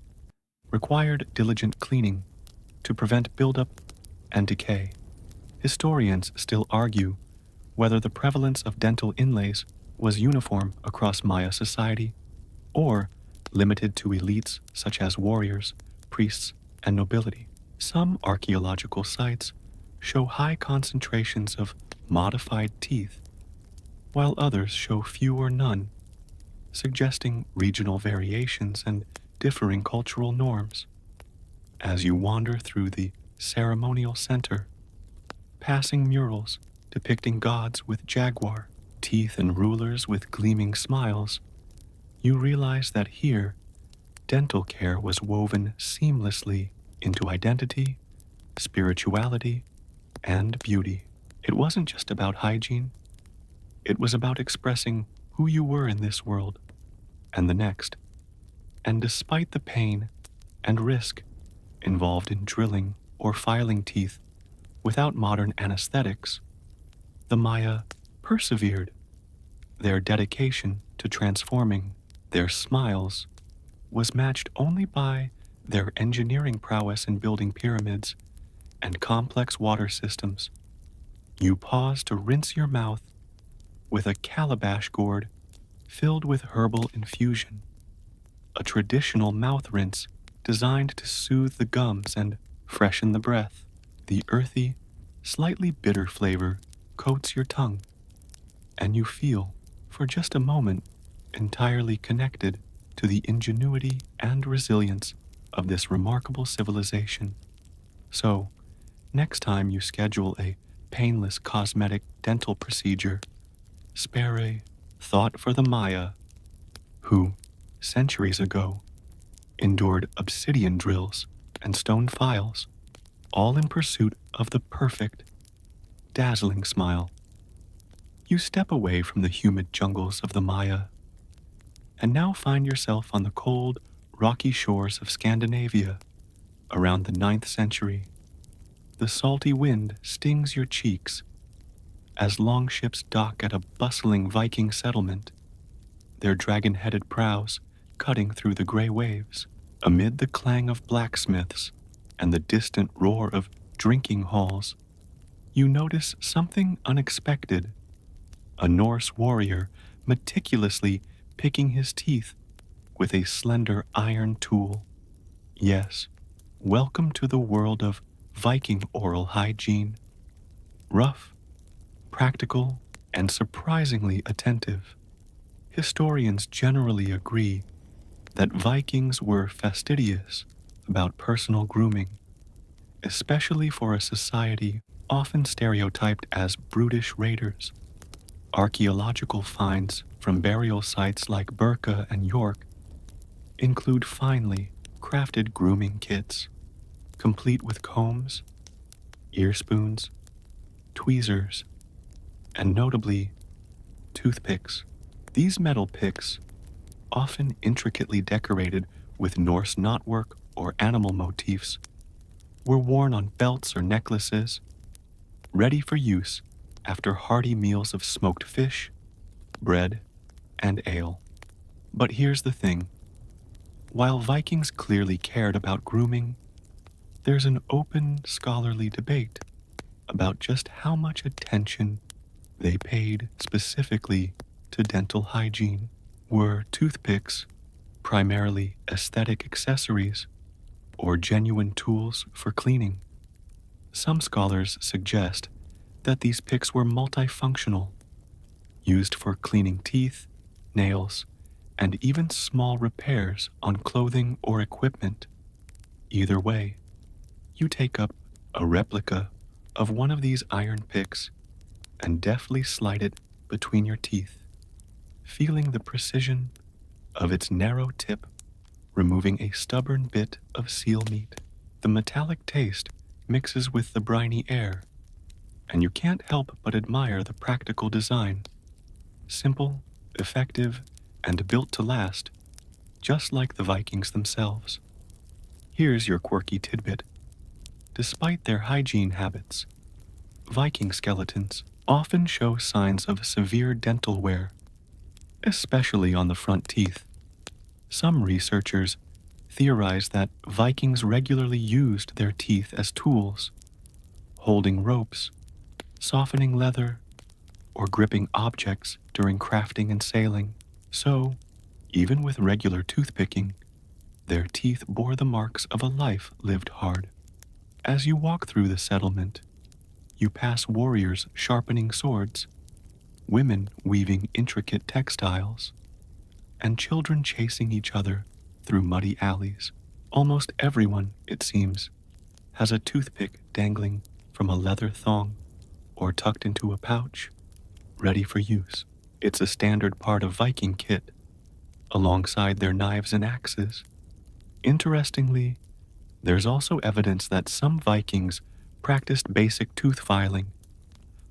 required diligent cleaning to prevent buildup and decay. Historians still argue whether the prevalence of dental inlays was uniform across Maya society or limited to elites such as warriors, priests, and nobility. Some archaeological sites show high concentrations of modified teeth, while others show few or none, suggesting regional variations and differing cultural norms. As you wander through the ceremonial center, passing murals depicting gods with jaguar teeth and rulers with gleaming smiles, you realize that here, dental care was woven seamlessly into identity, spirituality, and beauty. It wasn't just about hygiene, it was about expressing who you were in this world and the next. And despite the pain and risk involved in drilling or filing teeth without modern anesthetics, the Maya persevered. Their dedication to transforming their smiles was matched only by their engineering prowess in building pyramids and complex water systems. You pause to rinse your mouth with a calabash gourd filled with herbal infusion, a traditional mouth rinse designed to soothe the gums and freshen the breath. The earthy, slightly bitter flavor coats your tongue, and you feel, for just a moment, entirely connected to the ingenuity and resilience of this remarkable civilization. So, next time you schedule a painless cosmetic dental procedure, spare a thought for the Maya, who, centuries ago, endured obsidian drills and stone files, all in pursuit of the perfect, dazzling smile. You step away from the humid jungles of the Maya and now find yourself on the cold, rocky shores of Scandinavia around the 9th century. The salty wind stings your cheeks as longships dock at a bustling Viking settlement, their dragon-headed prows cutting through the gray waves. Amid the clang of blacksmiths and the distant roar of drinking halls, you notice something unexpected. A Norse warrior meticulously picking his teeth with a slender iron tool. Yes, welcome to the world of Viking oral hygiene. Rough, practical, and surprisingly attentive. Historians generally agree that Vikings were fastidious about personal grooming, especially for a society often stereotyped as brutish raiders. Archaeological finds from burial sites like Birka and York include finely crafted grooming kits, complete with combs, ear spoons, tweezers, and notably, toothpicks. These metal picks, often intricately decorated with Norse knotwork or animal motifs, were worn on belts or necklaces, ready for use after hearty meals of smoked fish, bread, and ale. But here's the thing. While Vikings clearly cared about grooming, there's an open scholarly debate about just how much attention they paid specifically to dental hygiene. Were toothpicks primarily aesthetic accessories or genuine tools for cleaning? Some scholars suggest that these picks were multifunctional, used for cleaning teeth, nails, and even small repairs on clothing or equipment. Either way, you take up a replica of one of these iron picks and deftly slide it between your teeth, feeling the precision of its narrow tip removing a stubborn bit of seal meat. The metallic taste mixes with the briny air, and you can't help but admire the practical design. Simple, effective, and built to last, just like the Vikings themselves. Here's your quirky tidbit. Despite their hygiene habits, Viking skeletons often show signs of severe dental wear, especially on the front teeth. Some researchers theorize that Vikings regularly used their teeth as tools, holding ropes, softening leather, or gripping objects during crafting and sailing. So, even with regular toothpicking, their teeth bore the marks of a life lived hard. As you walk through the settlement, you pass warriors sharpening swords, women weaving intricate textiles, and children chasing each other through muddy alleys. Almost everyone, it seems, has a toothpick dangling from a leather thong or tucked into a pouch, ready for use. It's a standard part of Viking kit, alongside their knives and axes. Interestingly, there's also evidence that some Vikings practiced basic tooth filing,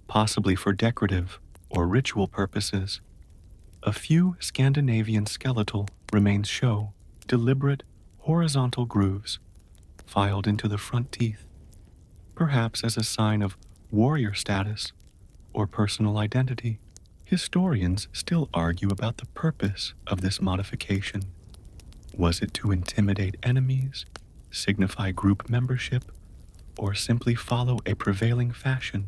possibly for decorative or ritual purposes. A few Scandinavian skeletal remains show deliberate horizontal grooves filed into the front teeth, perhaps as a sign of warrior status or personal identity. Historians still argue about the purpose of this modification. Was it to intimidate enemies, signify group membership, or simply follow a prevailing fashion?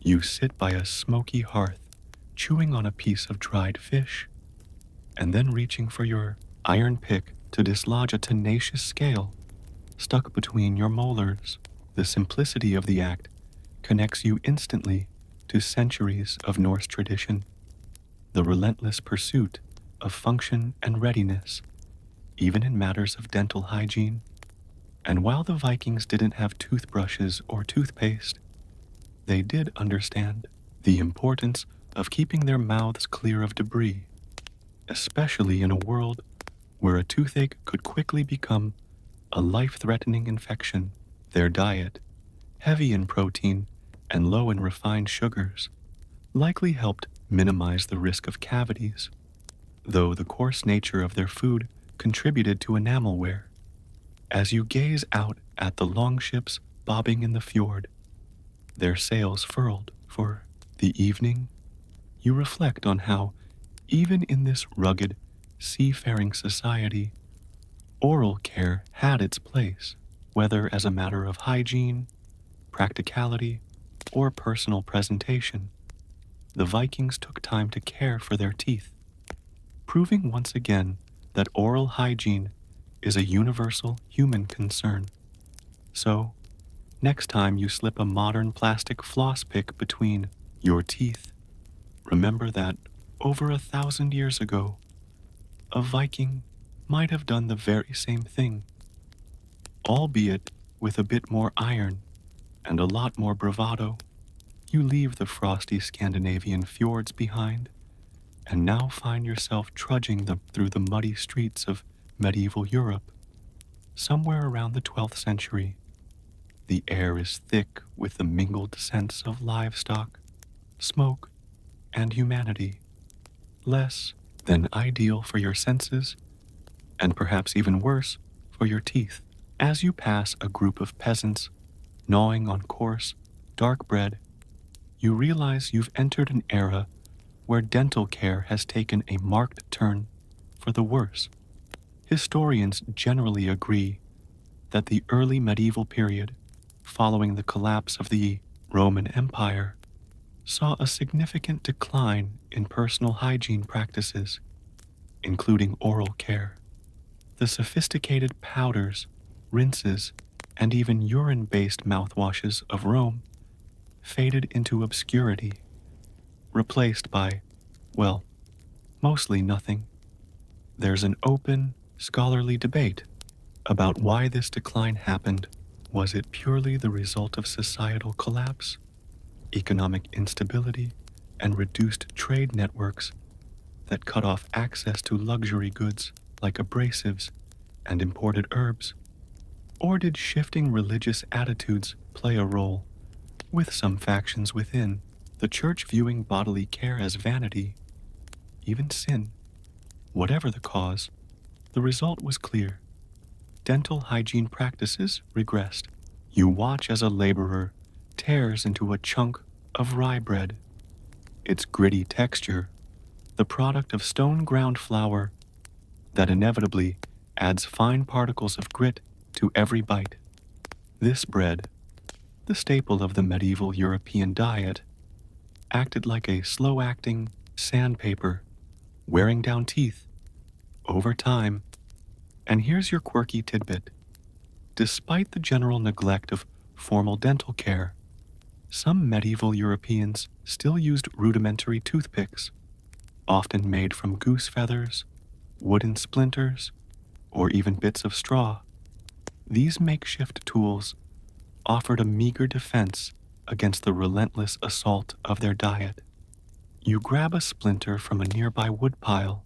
You sit by a smoky hearth, chewing on a piece of dried fish, and then reaching for your iron pick to dislodge a tenacious scale stuck between your molars. The simplicity of the act connects you instantly to centuries of Norse tradition, the relentless pursuit of function and readiness, even in matters of dental hygiene. And while the Vikings didn't have toothbrushes or toothpaste, they did understand the importance of keeping their mouths clear of debris, especially in a world where a toothache could quickly become a life-threatening infection. Their diet, heavy in protein and low in refined sugars, likely helped minimize the risk of cavities, though the coarse nature of their food contributed to enamel wear. As you gaze out at the longships bobbing in the fjord, their sails furled for the evening, you reflect on how, even in this rugged, seafaring society, oral care had its place, whether as a matter of hygiene, practicality, or personal presentation. The Vikings took time to care for their teeth, proving once again that oral hygiene is a universal human concern. So, next time you slip a modern plastic floss pick between your teeth, remember that over 1,000 years ago, a Viking might have done the very same thing, albeit with a bit more iron and a lot more bravado. You leave the frosty Scandinavian fjords behind and now find yourself trudging through the muddy streets of medieval Europe. Somewhere around the 12th century, the air is thick with the mingled scents of livestock, smoke, and humanity, less than ideal for your senses, and perhaps even worse for your teeth. As you pass a group of peasants gnawing on coarse, dark bread, you realize you've entered an era where dental care has taken a marked turn for the worse. Historians generally agree that the early medieval period, following the collapse of the Roman Empire, saw a significant decline in personal hygiene practices, including oral care. The sophisticated powders, rinses, and even urine-based mouthwashes of Rome faded into obscurity, replaced by, well, mostly nothing. There's an open, scholarly debate about why this decline happened. Was it purely the result of societal collapse, economic instability, and reduced trade networks that cut off access to luxury goods like abrasives and imported herbs? Or did shifting religious attitudes play a role, with some factions within the church viewing bodily care as vanity, even sin? Whatever the cause, the result was clear. Dental hygiene practices regressed. You watch as a laborer tears into a chunk of rye bread. Its gritty texture, the product of stone-ground flour that inevitably adds fine particles of grit to every bite. This bread, the staple of the medieval European diet, acted like a slow-acting sandpaper, wearing down teeth over time. And here's your quirky tidbit. Despite the general neglect of formal dental care, some medieval Europeans still used rudimentary toothpicks, often made from goose feathers, wooden splinters, or even bits of straw. These makeshift tools offered a meager defense against the relentless assault of their diet. You grab a splinter from a nearby woodpile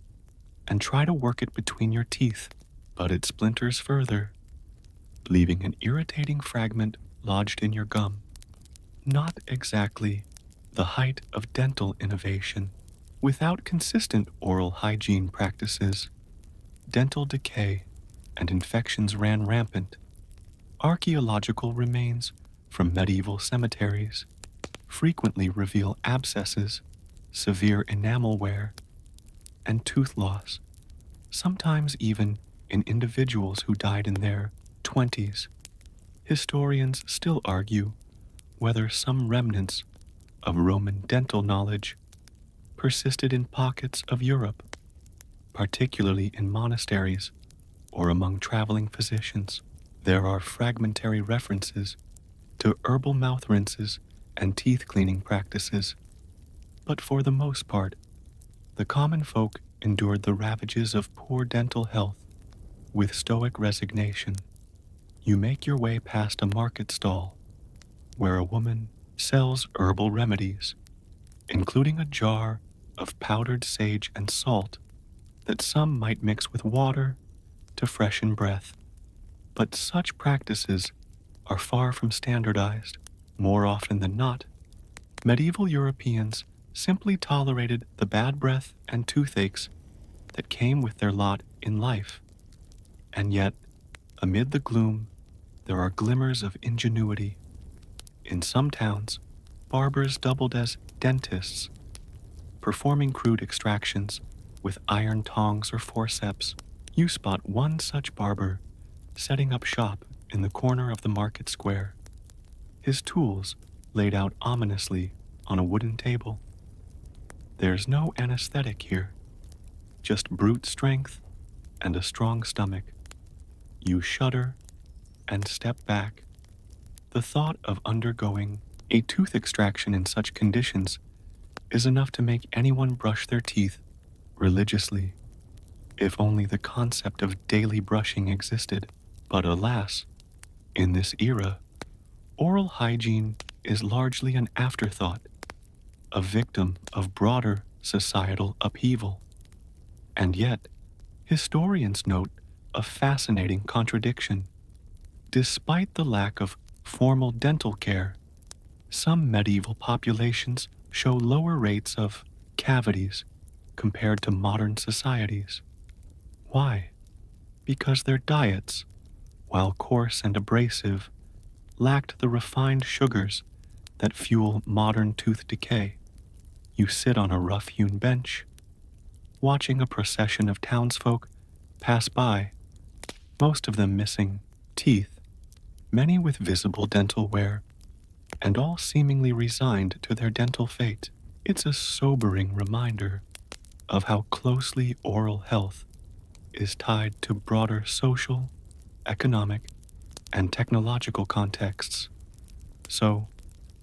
and try to work it between your teeth, but it splinters further, leaving an irritating fragment lodged in your gum. Not exactly the height of dental innovation. Without consistent oral hygiene practices, dental decay and infections ran rampant. Archaeological remains from medieval cemeteries frequently reveal abscesses, severe enamel wear, and tooth loss, sometimes even in individuals who died in their 20s. Historians still argue whether some remnants of Roman dental knowledge persisted in pockets of Europe, particularly in monasteries or among traveling physicians. There are fragmentary references to herbal mouth rinses and teeth cleaning practices, but for the most part, the common folk endured the ravages of poor dental health with stoic resignation. You make your way past a market stall where a woman sells herbal remedies, including a jar of powdered sage and salt that some might mix with water to freshen breath. But such practices are far from standardized. More often than not, medieval Europeans simply tolerated the bad breath and toothaches that came with their lot in life. And yet, amid the gloom, there are glimmers of ingenuity. In some towns, barbers doubled as dentists, performing crude extractions with iron tongs or forceps. You spot one such barber setting up shop in the corner of the market square, his tools laid out ominously on a wooden table. There's no anesthetic here, just brute strength and a strong stomach. You shudder and step back. The thought of undergoing a tooth extraction in such conditions is enough to make anyone brush their teeth religiously, if only the concept of daily brushing existed. But alas, in this era, oral hygiene is largely an afterthought, a victim of broader societal upheaval. And yet, historians note a fascinating contradiction. Despite the lack of formal dental care, some medieval populations show lower rates of cavities compared to modern societies. Why? Because their diets, while coarse and abrasive, lacked the refined sugars that fuel modern tooth decay. You sit on a rough-hewn bench, watching a procession of townsfolk pass by, most of them missing teeth, many with visible dental wear, and all seemingly resigned to their dental fate. It's a sobering reminder of how closely oral health is tied to broader social, economic, and technological contexts. So,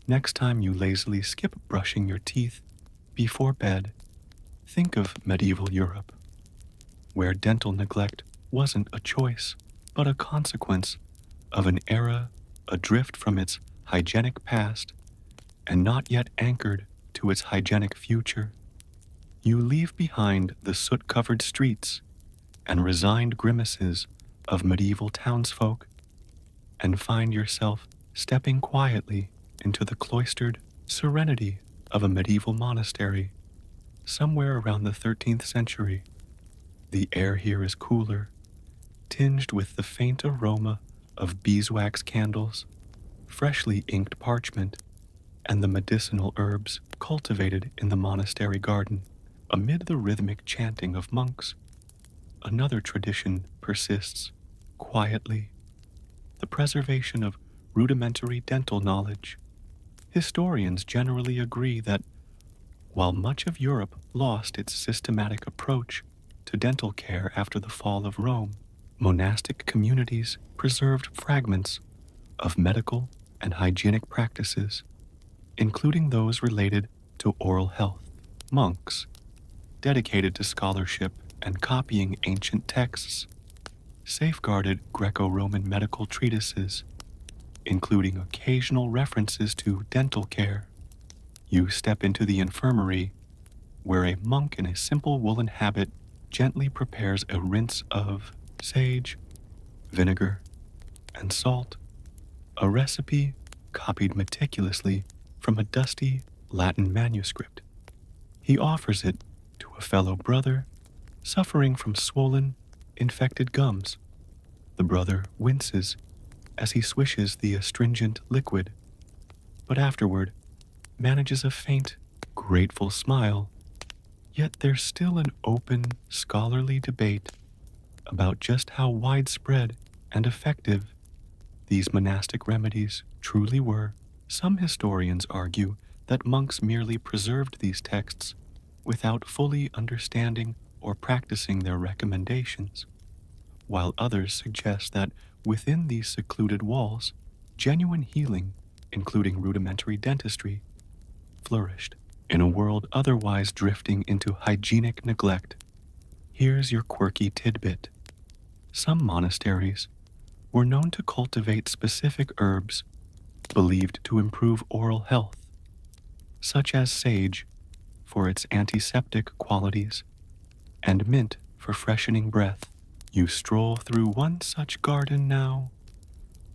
next time you lazily skip brushing your teeth before bed, think of medieval Europe, where dental neglect wasn't a choice, but a consequence of an era adrift from its hygienic past and not yet anchored to its hygienic future. You leave behind the soot-covered streets and resigned grimaces of medieval townsfolk and find yourself stepping quietly into the cloistered serenity of a medieval monastery somewhere around the 13th century. The air here is cooler, tinged with the faint aroma of beeswax candles, freshly inked parchment, and the medicinal herbs cultivated in the monastery garden. Amid the rhythmic chanting of monks, another tradition persists quietly: the preservation of rudimentary dental knowledge. Historians generally agree that while much of Europe lost its systematic approach to dental care after the fall of Rome, monastic communities preserved fragments of medical and hygienic practices, including those related to oral health. Monks, dedicated to scholarship and copying ancient texts, safeguarded Greco-Roman medical treatises, including occasional references to dental care. You step into the infirmary, where a monk in a simple woolen habit gently prepares a rinse of sage, vinegar, and salt, a recipe copied meticulously from a dusty Latin manuscript. He offers it to a fellow brother suffering from swollen, infected gums. The brother winces as he swishes the astringent liquid, but afterward manages a faint, grateful smile. Yet there's still an open, scholarly debate about just how widespread and effective these monastic remedies truly were. Some historians argue that monks merely preserved these texts without fully understanding or practicing their recommendations, while others suggest that within these secluded walls, genuine healing, including rudimentary dentistry, flourished. In a world otherwise drifting into hygienic neglect, here's your quirky tidbit. Some monasteries were known to cultivate specific herbs believed to improve oral health, such as sage for its antiseptic qualities and mint for freshening breath. You stroll through one such garden now,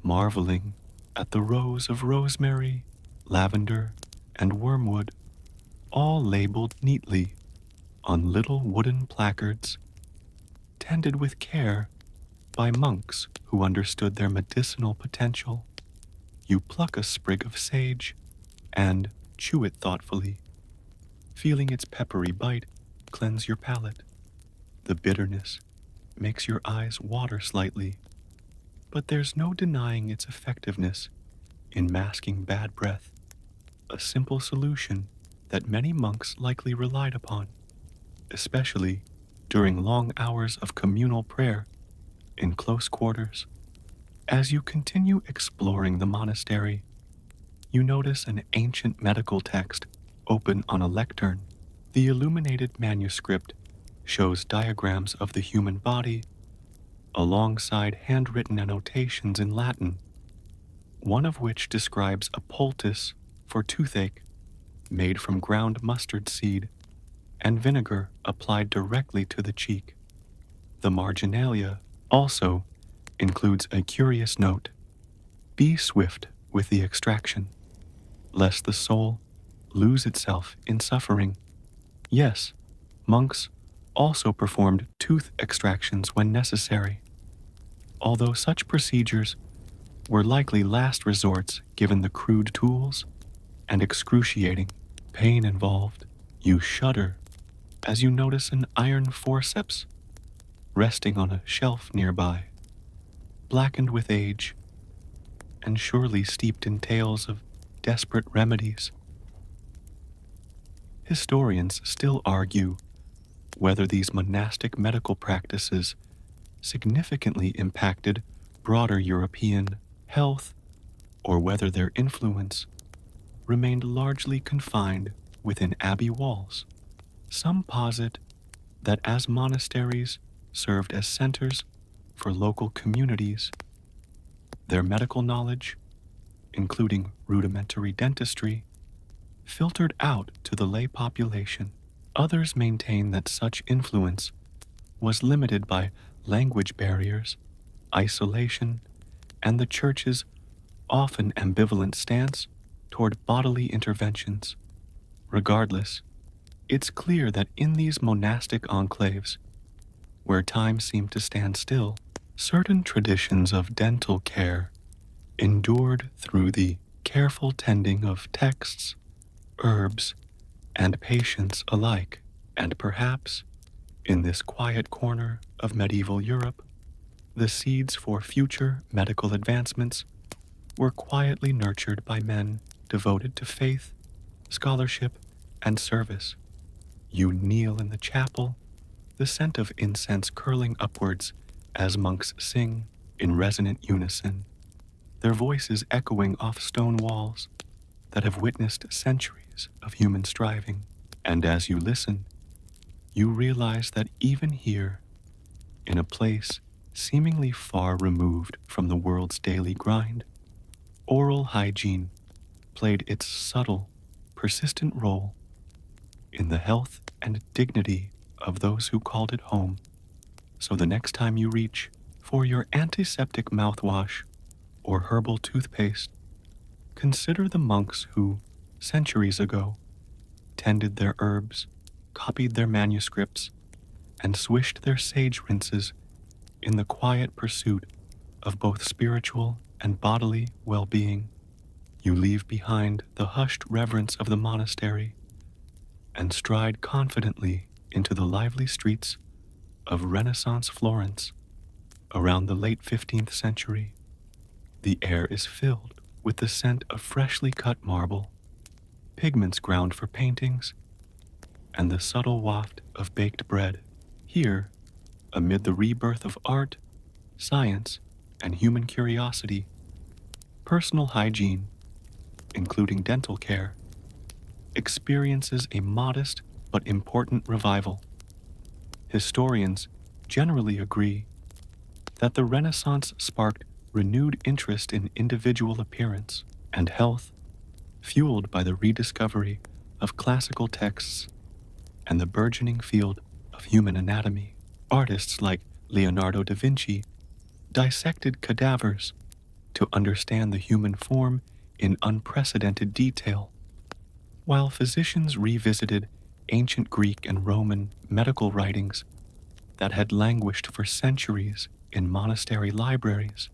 marveling at the rows of rosemary, lavender, and wormwood, all labeled neatly on little wooden placards, tended with care by monks who understood their medicinal potential. You pluck a sprig of sage and chew it thoughtfully, feeling its peppery bite cleanse your palate. The bitterness makes your eyes water slightly, but there's no denying its effectiveness in masking bad breath, a simple solution that many monks likely relied upon, especially during long hours of communal prayer in close quarters. As you continue exploring the monastery, you notice an ancient medical text open on a lectern. The illuminated manuscript shows diagrams of the human body alongside handwritten annotations in Latin, one of which describes a poultice for toothache made from ground mustard seed and vinegar applied directly to the cheek. The marginalia also includes a curious note: be swift with the extraction, lest the soul lose itself in suffering. Yes, monks also performed tooth extractions when necessary, although such procedures were likely last resorts given the crude tools and excruciating pain involved. You shudder as you notice an iron forceps resting on a shelf nearby, blackened with age and surely steeped in tales of desperate remedies. Historians still argue whether these monastic medical practices significantly impacted broader European health, or whether their influence remained largely confined within abbey walls. Some posit that as monasteries served as centers for local communities, their medical knowledge, including rudimentary dentistry, filtered out to the lay population. Others maintain that such influence was limited by language barriers, isolation, and the church's often ambivalent stance toward bodily interventions. Regardless, it's clear that in these monastic enclaves, where time seemed to stand still, certain traditions of dental care endured through the careful tending of texts, herbs, and patients alike. And perhaps, in this quiet corner of medieval Europe, the seeds for future medical advancements were quietly nurtured by men devoted to faith, scholarship, and service. You kneel in the chapel, the scent of incense curling upwards as monks sing in resonant unison, their voices echoing off stone walls that have witnessed centuries of human striving. And as you listen, you realize that even here, in a place seemingly far removed from the world's daily grind, oral hygiene played its subtle, persistent role in the health and dignity of those who called it home. So the next time you reach for your antiseptic mouthwash or herbal toothpaste, consider the monks who, centuries ago, tended their herbs, copied their manuscripts, and swished their sage rinses in the quiet pursuit of both spiritual and bodily well-being. You leave behind the hushed reverence of the monastery and stride confidently into the lively streets of Renaissance Florence around the late 15th century. The air is filled with the scent of freshly cut marble, pigments ground for paintings, and the subtle waft of baked bread. Here, amid the rebirth of art, science, and human curiosity, personal hygiene, including dental care, experiences a modest but important revival. Historians generally agree that the Renaissance sparked renewed interest in individual appearance and health, fueled by the rediscovery of classical texts and the burgeoning field of human anatomy. Artists like Leonardo da Vinci dissected cadavers to understand the human form in unprecedented detail, while physicians revisited ancient Greek and Roman medical writings that had languished for centuries in monastery libraries.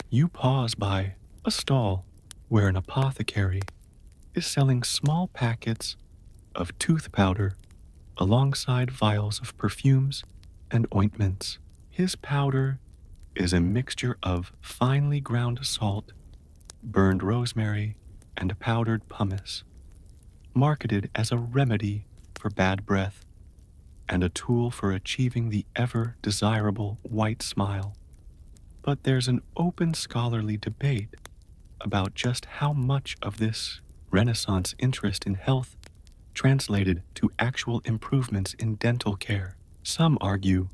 You pause by a stall where an apothecary is selling small packets of tooth powder alongside vials of perfumes and ointments. His powder is a mixture of finely ground salt, burned rosemary, and powdered pumice, marketed as a remedy for bad breath and a tool for achieving the ever desirable white smile. But there's an open scholarly debate about just how much of this Renaissance interest in health translated to actual improvements in dental care. Some argue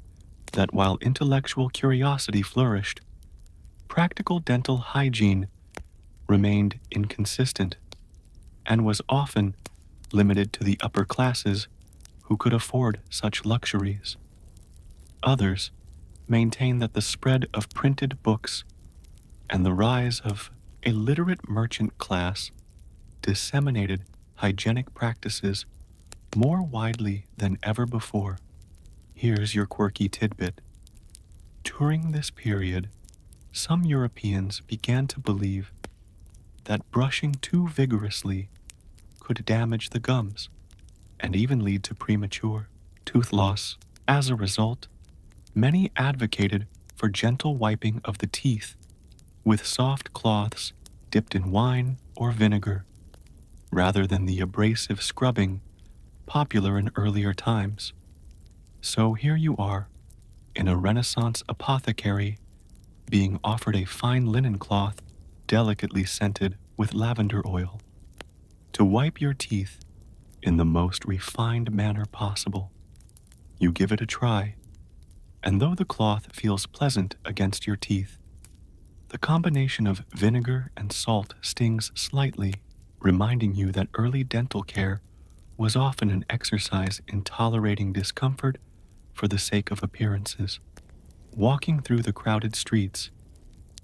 that while intellectual curiosity flourished, practical dental hygiene remained inconsistent and was often limited to the upper classes who could afford such luxuries. Others maintain that the spread of printed books and the rise of a literate merchant class disseminated hygienic practices more widely than ever before. Here's your quirky tidbit. During this period, some Europeans began to believe that brushing too vigorously could damage the gums and even lead to premature tooth loss. As a result, many advocated for gentle wiping of the teeth with soft cloths dipped in wine or vinegar, rather than the abrasive scrubbing popular in earlier times. So here you are, in a Renaissance apothecary, being offered a fine linen cloth delicately scented with lavender oil to wipe your teeth in the most refined manner possible. You give it a try, and though the cloth feels pleasant against your teeth, the combination of vinegar and salt stings slightly, reminding you that early dental care was often an exercise in tolerating discomfort for the sake of appearances. Walking through the crowded streets,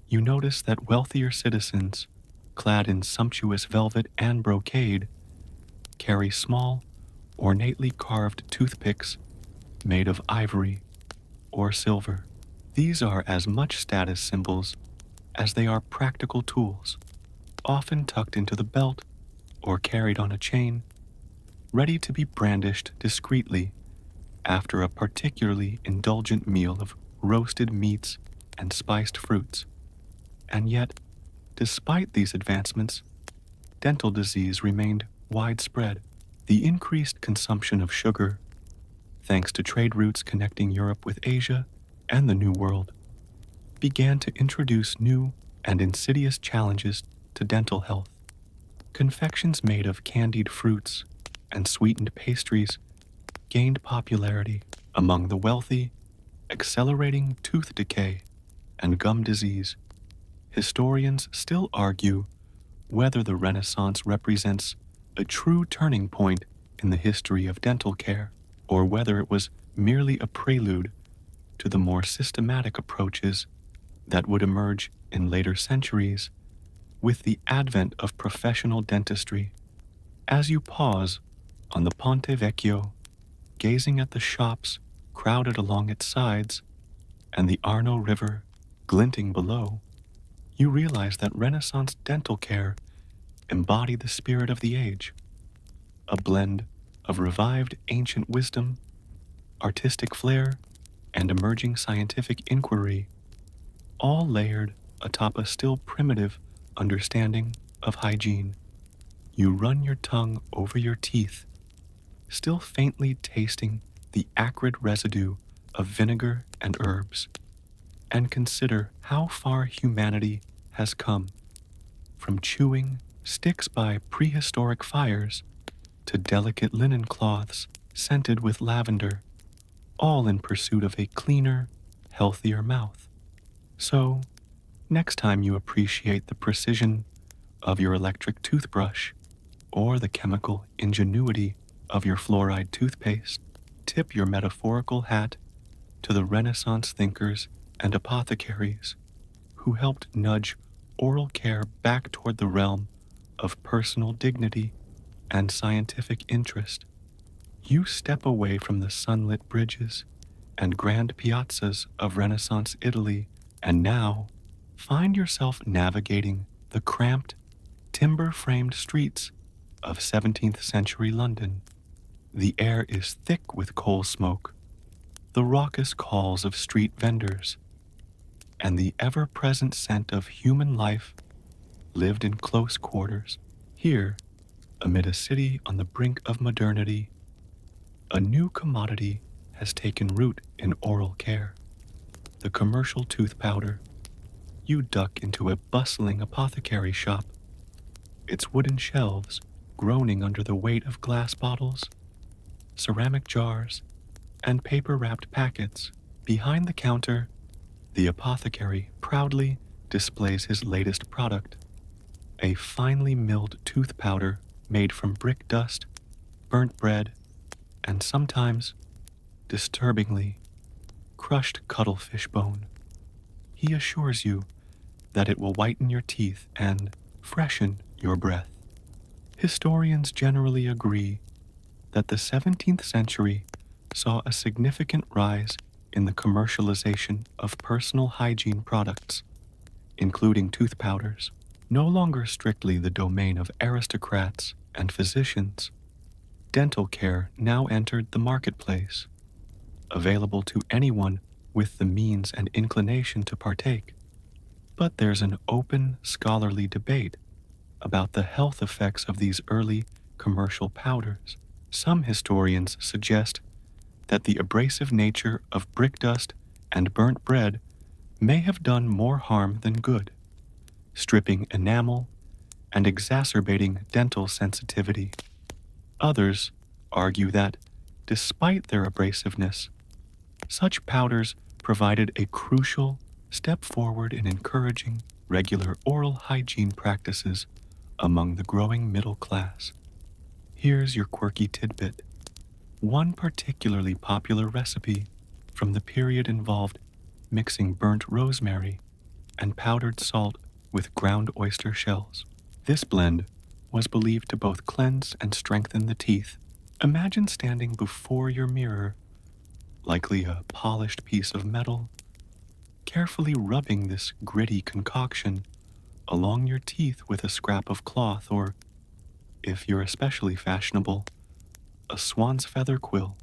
you notice that wealthier citizens, clad in sumptuous velvet and brocade, carry small, ornately carved toothpicks made of ivory or silver. These are as much status symbols as they are practical tools, often tucked into the belt or carried on a chain, ready to be brandished discreetly after a particularly indulgent meal of roasted meats and spiced fruits. And yet, despite these advancements, dental disease remained widespread. The increased consumption of sugar, thanks to trade routes connecting Europe with Asia and the New World, began to introduce new and insidious challenges to dental health. Confections made of candied fruits and sweetened pastries gained popularity among the wealthy, accelerating tooth decay and gum disease. Historians still argue whether the Renaissance represents a true turning point in the history of dental care, or whether it was merely a prelude to the more systematic approaches that would emerge in later centuries with the advent of professional dentistry. As you pause on the Ponte Vecchio, gazing at the shops crowded along its sides and the Arno River glinting below, you realize that Renaissance dental care embodied the spirit of the age, a blend of revived ancient wisdom, artistic flair, and emerging scientific inquiry, all layered atop a still primitive understanding of hygiene. You run your tongue over your teeth, still faintly tasting the acrid residue of vinegar and herbs, and consider how far humanity has come, from chewing sticks by prehistoric fires to delicate linen cloths scented with lavender, all in pursuit of a cleaner, healthier mouth. So, next time you appreciate the precision of your electric toothbrush or the chemical ingenuity of your fluoride toothpaste, tip your metaphorical hat to the Renaissance thinkers and apothecaries who helped nudge oral care back toward the realm of personal dignity and scientific interest. You step away from the sunlit bridges and grand piazzas of Renaissance Italy and now find yourself navigating the cramped, timber-framed streets of 17th century London. The air is thick with coal smoke, the raucous calls of street vendors, and the ever-present scent of human life lived in close quarters. Here, amid a city on the brink of modernity, a new commodity has taken root in oral care, the commercial tooth powder. You duck into a bustling apothecary shop, its wooden shelves groaning under the weight of glass bottles, ceramic jars, and paper-wrapped packets. Behind the counter, the apothecary proudly displays his latest product, a finely milled tooth powder made from brick dust, burnt bread, and sometimes, disturbingly, crushed cuttlefish bone. He assures you that it will whiten your teeth and freshen your breath. Historians generally agree that the 17th century saw a significant rise in the commercialization of personal hygiene products, including tooth powders, no longer strictly the domain of aristocrats and physicians. Dental care now entered the marketplace, available to anyone with the means and inclination to partake. But there's an open, scholarly debate about the health effects of these early commercial powders. Some historians suggest that the abrasive nature of brick dust and burnt bread may have done more harm than good, stripping enamel and exacerbating dental sensitivity. Others argue that, despite their abrasiveness, such powders provided a crucial step forward in encouraging regular oral hygiene practices among the growing middle class. Here's your quirky tidbit. One particularly popular recipe from the period involved mixing burnt rosemary and powdered salt with ground oyster shells. This blend was believed to both cleanse and strengthen the teeth. Imagine standing before your mirror, likely a polished piece of metal, carefully rubbing this gritty concoction along your teeth with a scrap of cloth or, if you're especially fashionable, a swan's feather quill.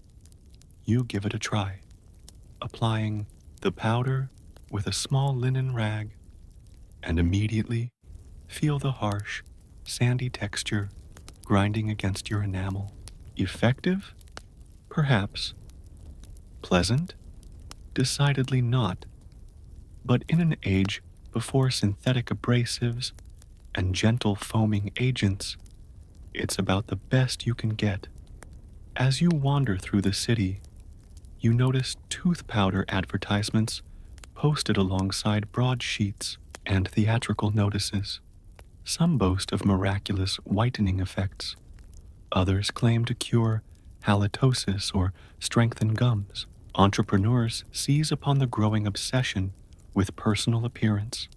You give it a try, applying the powder with a small linen rag, and immediately feel the harsh, sandy texture grinding against your enamel. Effective? Perhaps. Pleasant? Decidedly not. But in an age before synthetic abrasives and gentle foaming agents, it's about the best you can get. As you wander through the city, you notice tooth powder advertisements posted alongside broadsheets and theatrical notices. Some boast of miraculous whitening effects. Others claim to cure halitosis or strengthen gums. Entrepreneurs seize upon the growing obsession with personal appearance,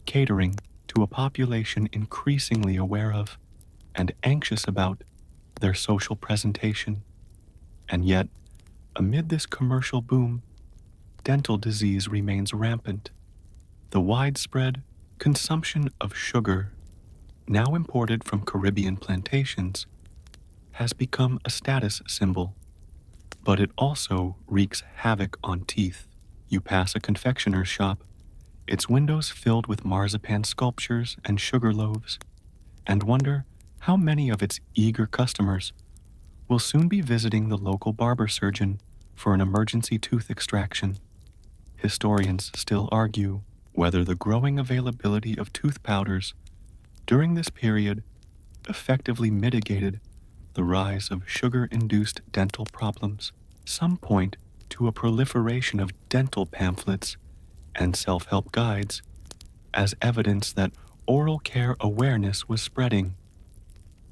catering to a population increasingly aware of and anxious about their social presentation. And yet, amid this commercial boom, dental disease remains rampant. The widespread consumption of sugar, now imported from Caribbean plantations, has become a status symbol, but it also wreaks havoc on teeth. You pass a confectioner's shop, its windows filled with marzipan sculptures and sugar loaves, and wonder how many of its eager customers will soon be visiting the local barber surgeon for an emergency tooth extraction. Historians still argue whether the growing availability of tooth powders during this period effectively mitigated the rise of sugar-induced dental problems. Some point to a proliferation of dental pamphlets and self-help guides as evidence that oral care awareness was spreading,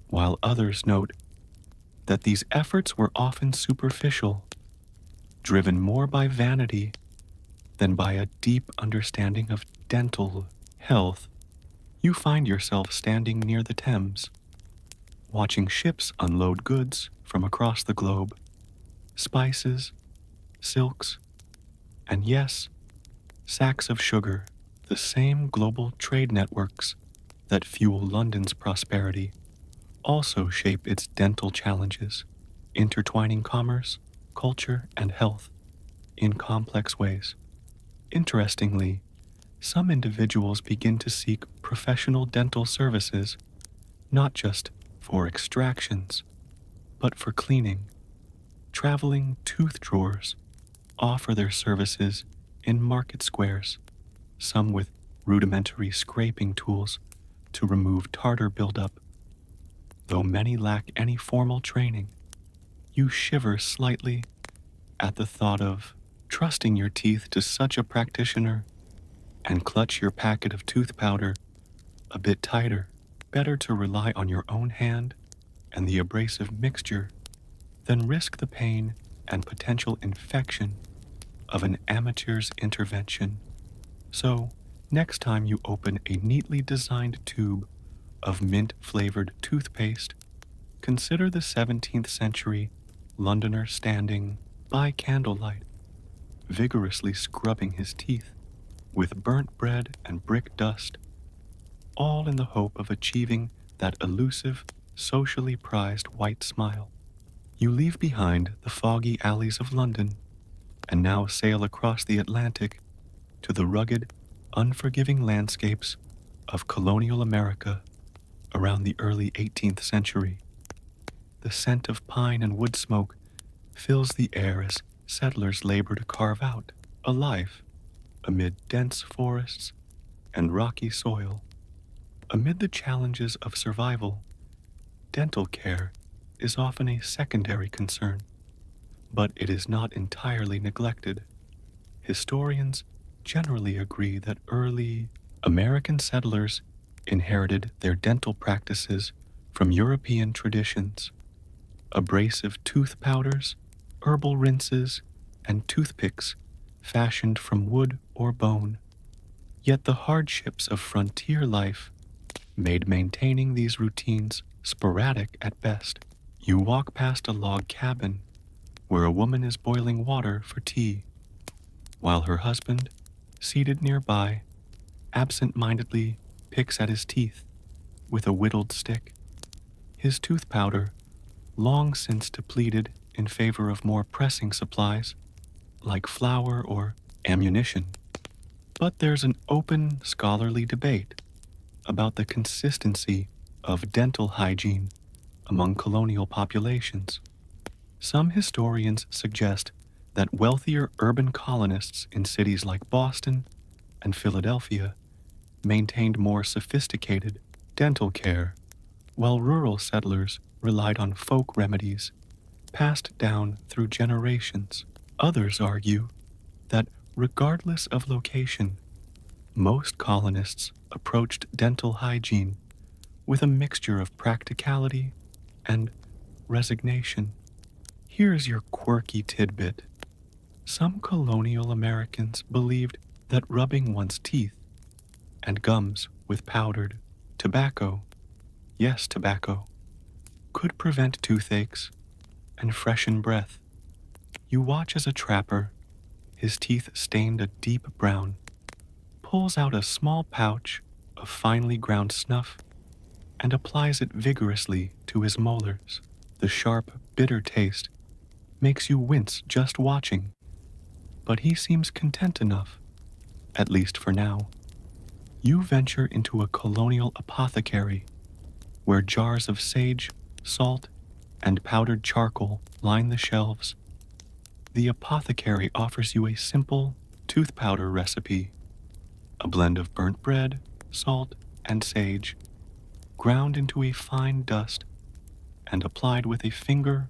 while others note that these efforts were often superficial, driven more by vanity than by a deep understanding of dental health. You find yourself standing near the Thames, watching ships unload goods from across the globe, spices, silks, and yes, sacks of sugar, the same global trade networks that fuel London's prosperity also shape its dental challenges, intertwining commerce, culture, and health in complex ways. Interestingly, some individuals begin to seek professional dental services, not just for extractions, but for cleaning. Traveling tooth drawers offer their services in market squares, some with rudimentary scraping tools to remove tartar buildup. Though many lack any formal training, you shiver slightly at the thought of trusting your teeth to such a practitioner and clutch your packet of tooth powder a bit tighter. Better to rely on your own hand and the abrasive mixture than risk the pain and potential infection of an amateur's intervention. So, next time you open a neatly designed tube of mint-flavored toothpaste, consider the 17th century Londoner standing by candlelight, vigorously scrubbing his teeth with burnt bread and brick dust, all in the hope of achieving that elusive, socially prized white smile. You leave behind the foggy alleys of London and now sail across the Atlantic to the rugged, unforgiving landscapes of colonial America around the early 18th century. The scent of pine and wood smoke fills the air as settlers labor to carve out a life amid dense forests and rocky soil. Amid the challenges of survival, dental care is often a secondary concern, but it is not entirely neglected. Historians generally agree that early American settlers inherited their dental practices from European traditions. Abrasive tooth powders, herbal rinses, and toothpicks fashioned from wood or bone. Yet the hardships of frontier life made maintaining these routines sporadic at best. You walk past a log cabin where a woman is boiling water for tea, while her husband, seated nearby, absent-mindedly picks at his teeth with a whittled stick. His tooth powder long since depleted in favor of more pressing supplies like flour or ammunition. But there's an open scholarly debate about the consistency of dental hygiene among colonial populations. Some historians suggest that wealthier urban colonists in cities like Boston and Philadelphia maintained more sophisticated dental care, while rural settlers relied on folk remedies passed down through generations. Others argue that, regardless of location, most colonists approached dental hygiene with a mixture of practicality and resignation. Here's your quirky tidbit. Some colonial Americans believed that rubbing one's teeth and gums with powdered tobacco, yes, tobacco, could prevent toothaches and freshen breath. You watch as a trapper, his teeth stained a deep brown, pulls out a small pouch of finely ground snuff and applies it vigorously to his molars. The sharp, bitter taste makes you wince just watching, but he seems content enough, at least for now. You venture into a colonial apothecary where jars of sage, salt, and powdered charcoal line the shelves. The apothecary offers you a simple tooth powder recipe, a blend of burnt bread, salt, and sage, ground into a fine dust and applied with a finger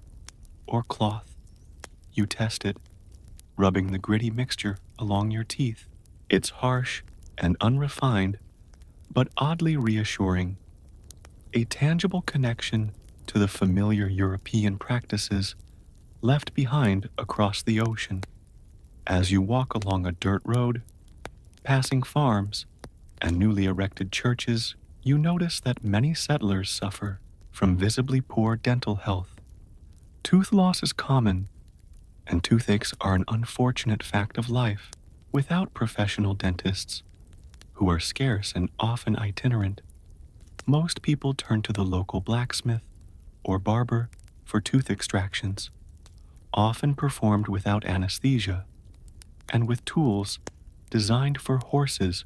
or cloth. You test it, rubbing the gritty mixture along your teeth. It's harsh and unrefined, but oddly reassuring, a tangible connection to the familiar European practices left behind across the ocean. As you walk along a dirt road, passing farms and newly erected churches, you notice that many settlers suffer from visibly poor dental health. Tooth loss is common, and toothaches are an unfortunate fact of life. Without professional dentists, who are scarce and often itinerant, most people turn to the local blacksmith or barber for tooth extractions, often performed without anesthesia and with tools designed for horses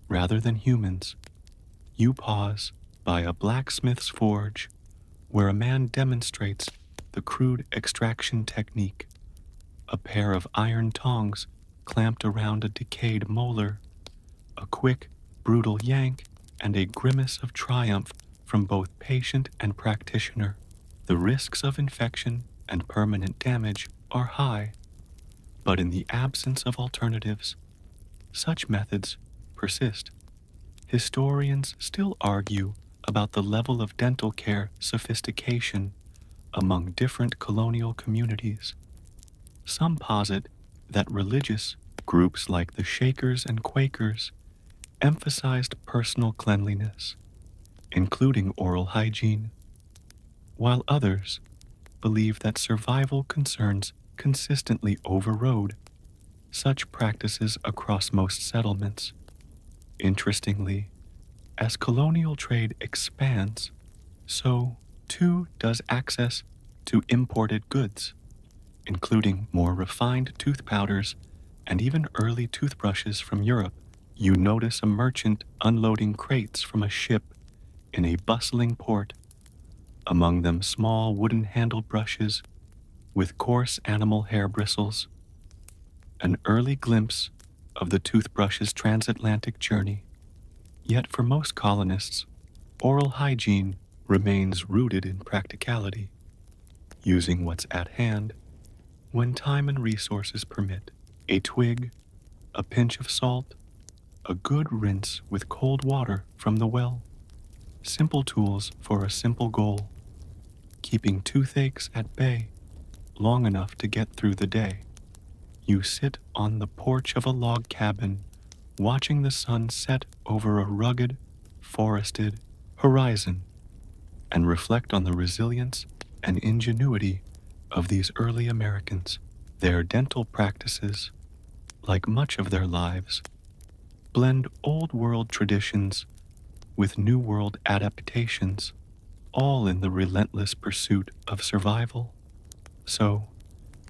rather than humans. You pause by a blacksmith's forge where a man demonstrates the crude extraction technique, a pair of iron tongs clamped around a decayed molar, a quick, brutal yank, and a grimace of triumph from both patient and practitioner. The risks of infection and permanent damage are high, but in the absence of alternatives, such methods persist. Historians still argue about the level of dental care sophistication among different colonial communities. Some posit that religious groups like the Shakers and Quakers emphasized personal cleanliness, including oral hygiene, while others believe that survival concerns consistently overrode such practices across most settlements. Interestingly, as colonial trade expands, so too does access to imported goods, including more refined tooth powders and even early toothbrushes from Europe. You notice a merchant unloading crates from a ship in a bustling port, among them small wooden-handled brushes with coarse animal hair bristles, an early glimpse of the toothbrush's transatlantic journey. Yet for most colonists, oral hygiene remains rooted in practicality, using what's at hand when time and resources permit. A twig, a pinch of salt, a good rinse with cold water from the well. Simple tools for a simple goal, keeping toothaches at bay long enough to get through the day. You sit on the porch of a log cabin, watching the sun set over a rugged, forested horizon, and reflect on the resilience and ingenuity of these early Americans. Their dental practices, like much of their lives, blend old world traditions with new world adaptations, all in the relentless pursuit of survival. So,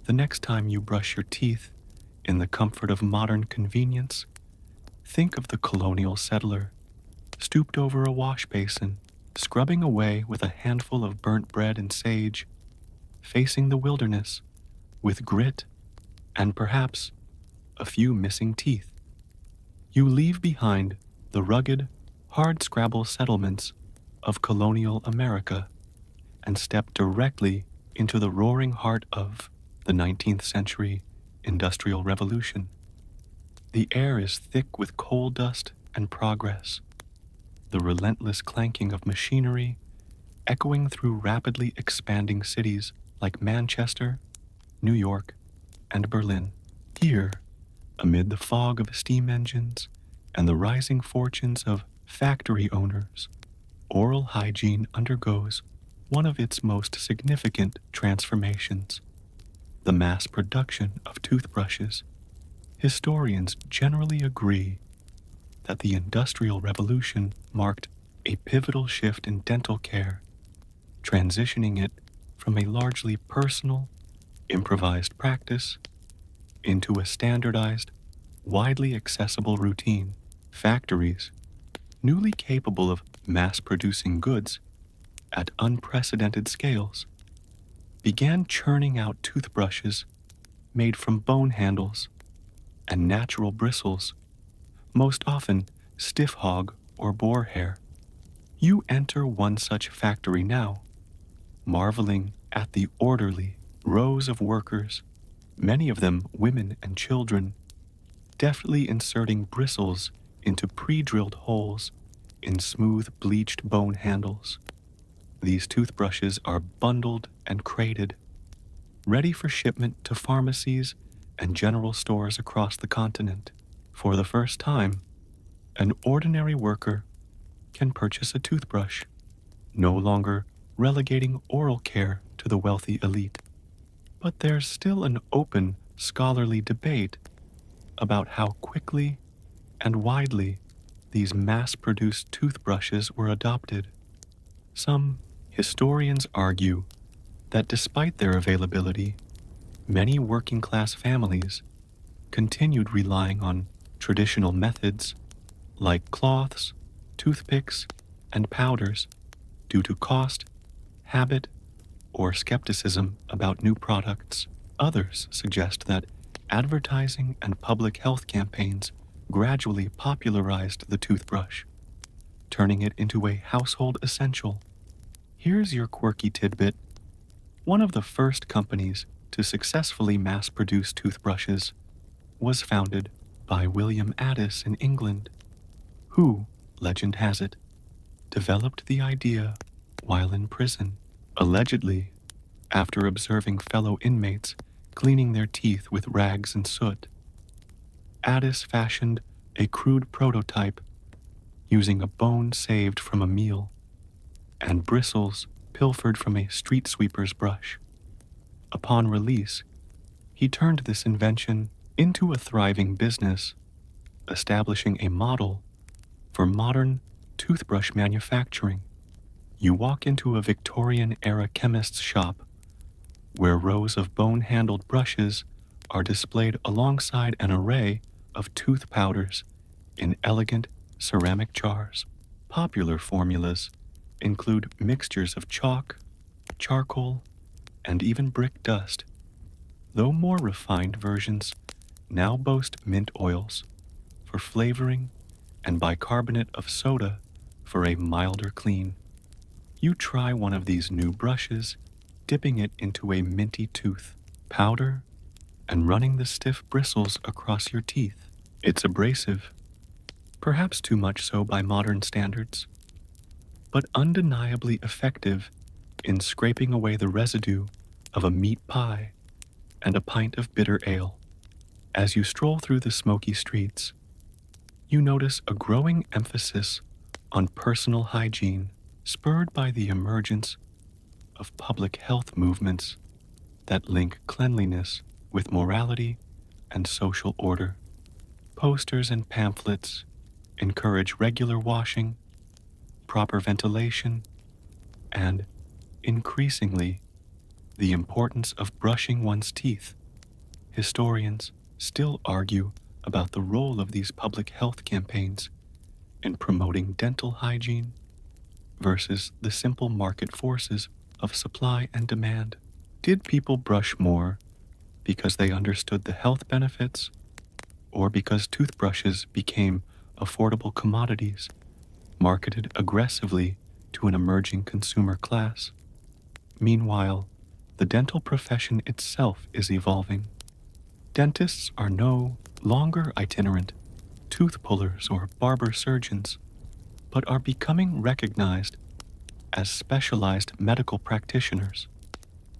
the next time you brush your teeth in the comfort of modern convenience, think of the colonial settler, stooped over a wash basin, scrubbing away with a handful of burnt bread and sage, facing the wilderness with grit and perhaps a few missing teeth. You leave behind the rugged, hard-scrabble settlements of colonial America and step directly into the roaring heart of the 19th century Industrial Revolution. The air is thick with coal dust and progress, the relentless clanking of machinery echoing through rapidly expanding cities like Manchester, New York, and Berlin. Here, amid the fog of steam engines and the rising fortunes of factory owners, oral hygiene undergoes one of its most significant transformations: the mass production of toothbrushes. Historians generally agree that the Industrial Revolution marked a pivotal shift in dental care, transitioning it from a largely personal, improvised practice into a standardized, widely accessible routine. Factories, newly capable of mass-producing goods at unprecedented scales, began churning out toothbrushes made from bone handles and natural bristles, most often stiff hog or boar hair. You enter one such factory now, marveling at the orderly rows of workers, many of them women and children, deftly inserting bristles into pre-drilled holes in smooth bleached bone handles. These toothbrushes are bundled and crated, ready for shipment to pharmacies and general stores across the continent. For the first time, an ordinary worker can purchase a toothbrush, no longer relegating oral care to the wealthy elite. But there's still an open, scholarly debate about how quickly and widely these mass-produced toothbrushes were adopted. Some historians argue that despite their availability, many working-class families continued relying on traditional methods like cloths, toothpicks, and powders due to cost, habit, or skepticism about new products. Others suggest that advertising and public health campaigns gradually popularized the toothbrush, turning it into a household essential. Here's your quirky tidbit. One of the first companies to successfully mass-produce toothbrushes was founded by William Addis in England, who, legend has it, developed the idea while in prison, allegedly after observing fellow inmates cleaning their teeth with rags and soot. Addis fashioned a crude prototype using a bone saved from a meal and bristles pilfered from a street sweeper's brush. Upon release, he turned this invention into a thriving business, establishing a model for modern toothbrush manufacturing. You walk into a Victorian-era chemist's shop where rows of bone-handled brushes are displayed alongside an array of tooth powders in elegant ceramic jars. Popular formulas include mixtures of chalk, charcoal, and even brick dust, though more refined versions now boast mint oils for flavoring and bicarbonate of soda for a milder clean. You try one of these new brushes, dipping it into a minty tooth powder and running the stiff bristles across your teeth. It's abrasive, perhaps too much so by modern standards, but undeniably effective in scraping away the residue of a meat pie and a pint of bitter ale. As you stroll through the smoky streets, you notice a growing emphasis on personal hygiene, spurred by the emergence of public health movements that link cleanliness with morality and social order. Posters and pamphlets encourage regular washing, proper ventilation, and, increasingly, the importance of brushing one's teeth. Historians still argue about the role of these public health campaigns in promoting dental hygiene versus the simple market forces of supply and demand. Did people brush more because they understood the health benefits, or because toothbrushes became affordable commodities marketed aggressively to an emerging consumer class? Meanwhile, the dental profession itself is evolving. Dentists are no longer itinerant tooth pullers or barber surgeons, but are becoming recognized as specialized medical practitioners.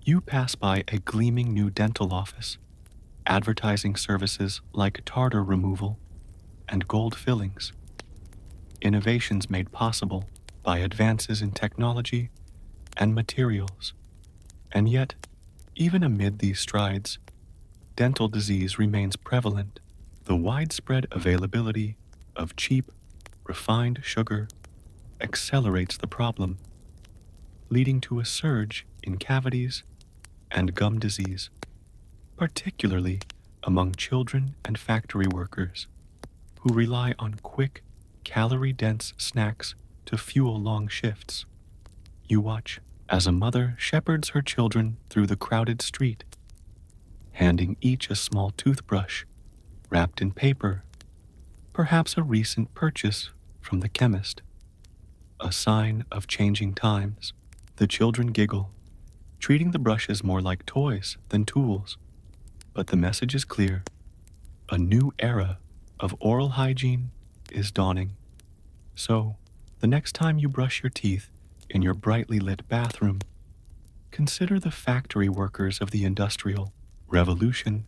You pass by a gleaming new dental office, advertising services like tartar removal and gold fillings, innovations made possible by advances in technology and materials. And yet, even amid these strides, dental disease remains prevalent. The widespread availability of cheap, refined sugar accelerates the problem, leading to a surge in cavities and gum disease, particularly among children and factory workers who rely on quick, calorie-dense snacks to fuel long shifts. You watch as a mother shepherds her children through the crowded street, handing each a small toothbrush wrapped in paper, perhaps a recent purchase from the chemist, a sign of changing times. The children giggle, treating the brushes more like toys than tools. But the message is clear. A new era of oral hygiene is dawning. So, the next time you brush your teeth in your brightly lit bathroom, consider the factory workers of the Industrial Revolution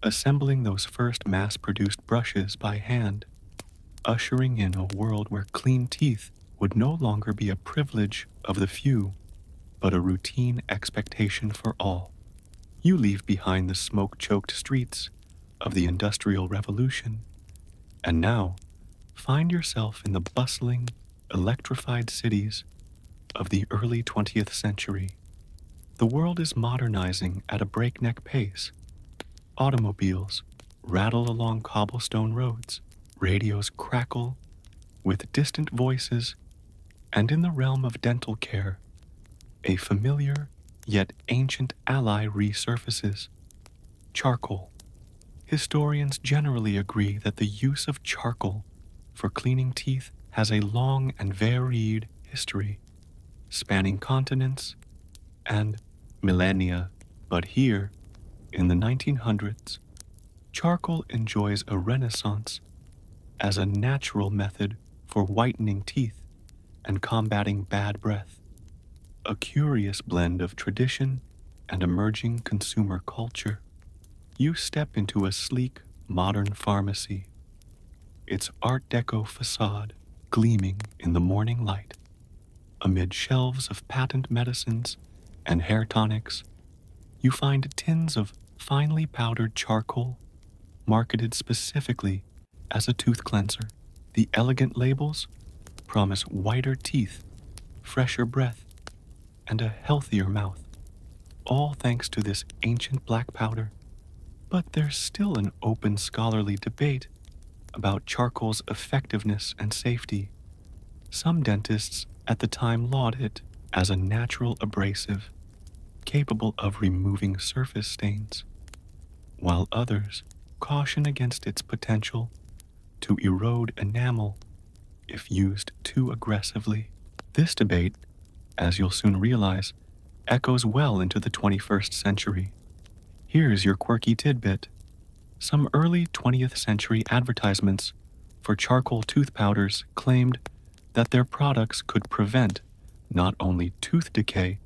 assembling those first mass-produced brushes by hand, ushering in a world where clean teeth would no longer be a privilege of the few, but a routine expectation for all. You leave behind the smoke-choked streets of the Industrial Revolution, and now find yourself in the bustling, electrified cities of the early 20th century. The world is modernizing at a breakneck pace. Automobiles rattle along cobblestone roads, radios crackle with distant voices, and in the realm of dental care, a familiar yet ancient ally resurfaces: charcoal. Historians generally agree that the use of charcoal for cleaning teeth has a long and varied history, spanning continents and millennia. But here, in the 1900s, charcoal enjoys a renaissance as a natural method for whitening teeth and combating bad breath, a curious blend of tradition and emerging consumer culture. You step into a sleek, modern pharmacy, its Art Deco facade gleaming in the morning light. Amid shelves of patent medicines and hair tonics, you find tins of finely powdered charcoal marketed specifically as a tooth cleanser. The elegant labels promise whiter teeth, fresher breath, and a healthier mouth, all thanks to this ancient black powder. But there's still an open scholarly debate about charcoal's effectiveness and safety. Some dentists at the time laud it as a natural abrasive, capable of removing surface stains, while others caution against its potential to erode enamel if used too aggressively. This debate, as you'll soon realize, echoes well into the 21st century. Here's your quirky tidbit. Some early 20th century advertisements for charcoal tooth powders claimed that their products could prevent not only tooth decay,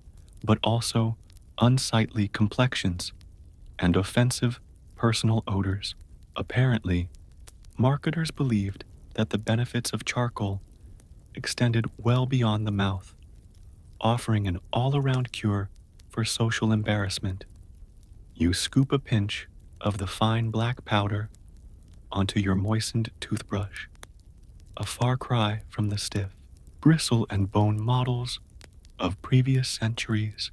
but also unsightly complexions and offensive personal odors. Apparently, marketers believed that the benefits of charcoal extended well beyond the mouth, offering an all-around cure for social embarrassment. You scoop a pinch of the fine black powder onto your moistened toothbrush, a far cry from the stiff, bristle and bone models of previous centuries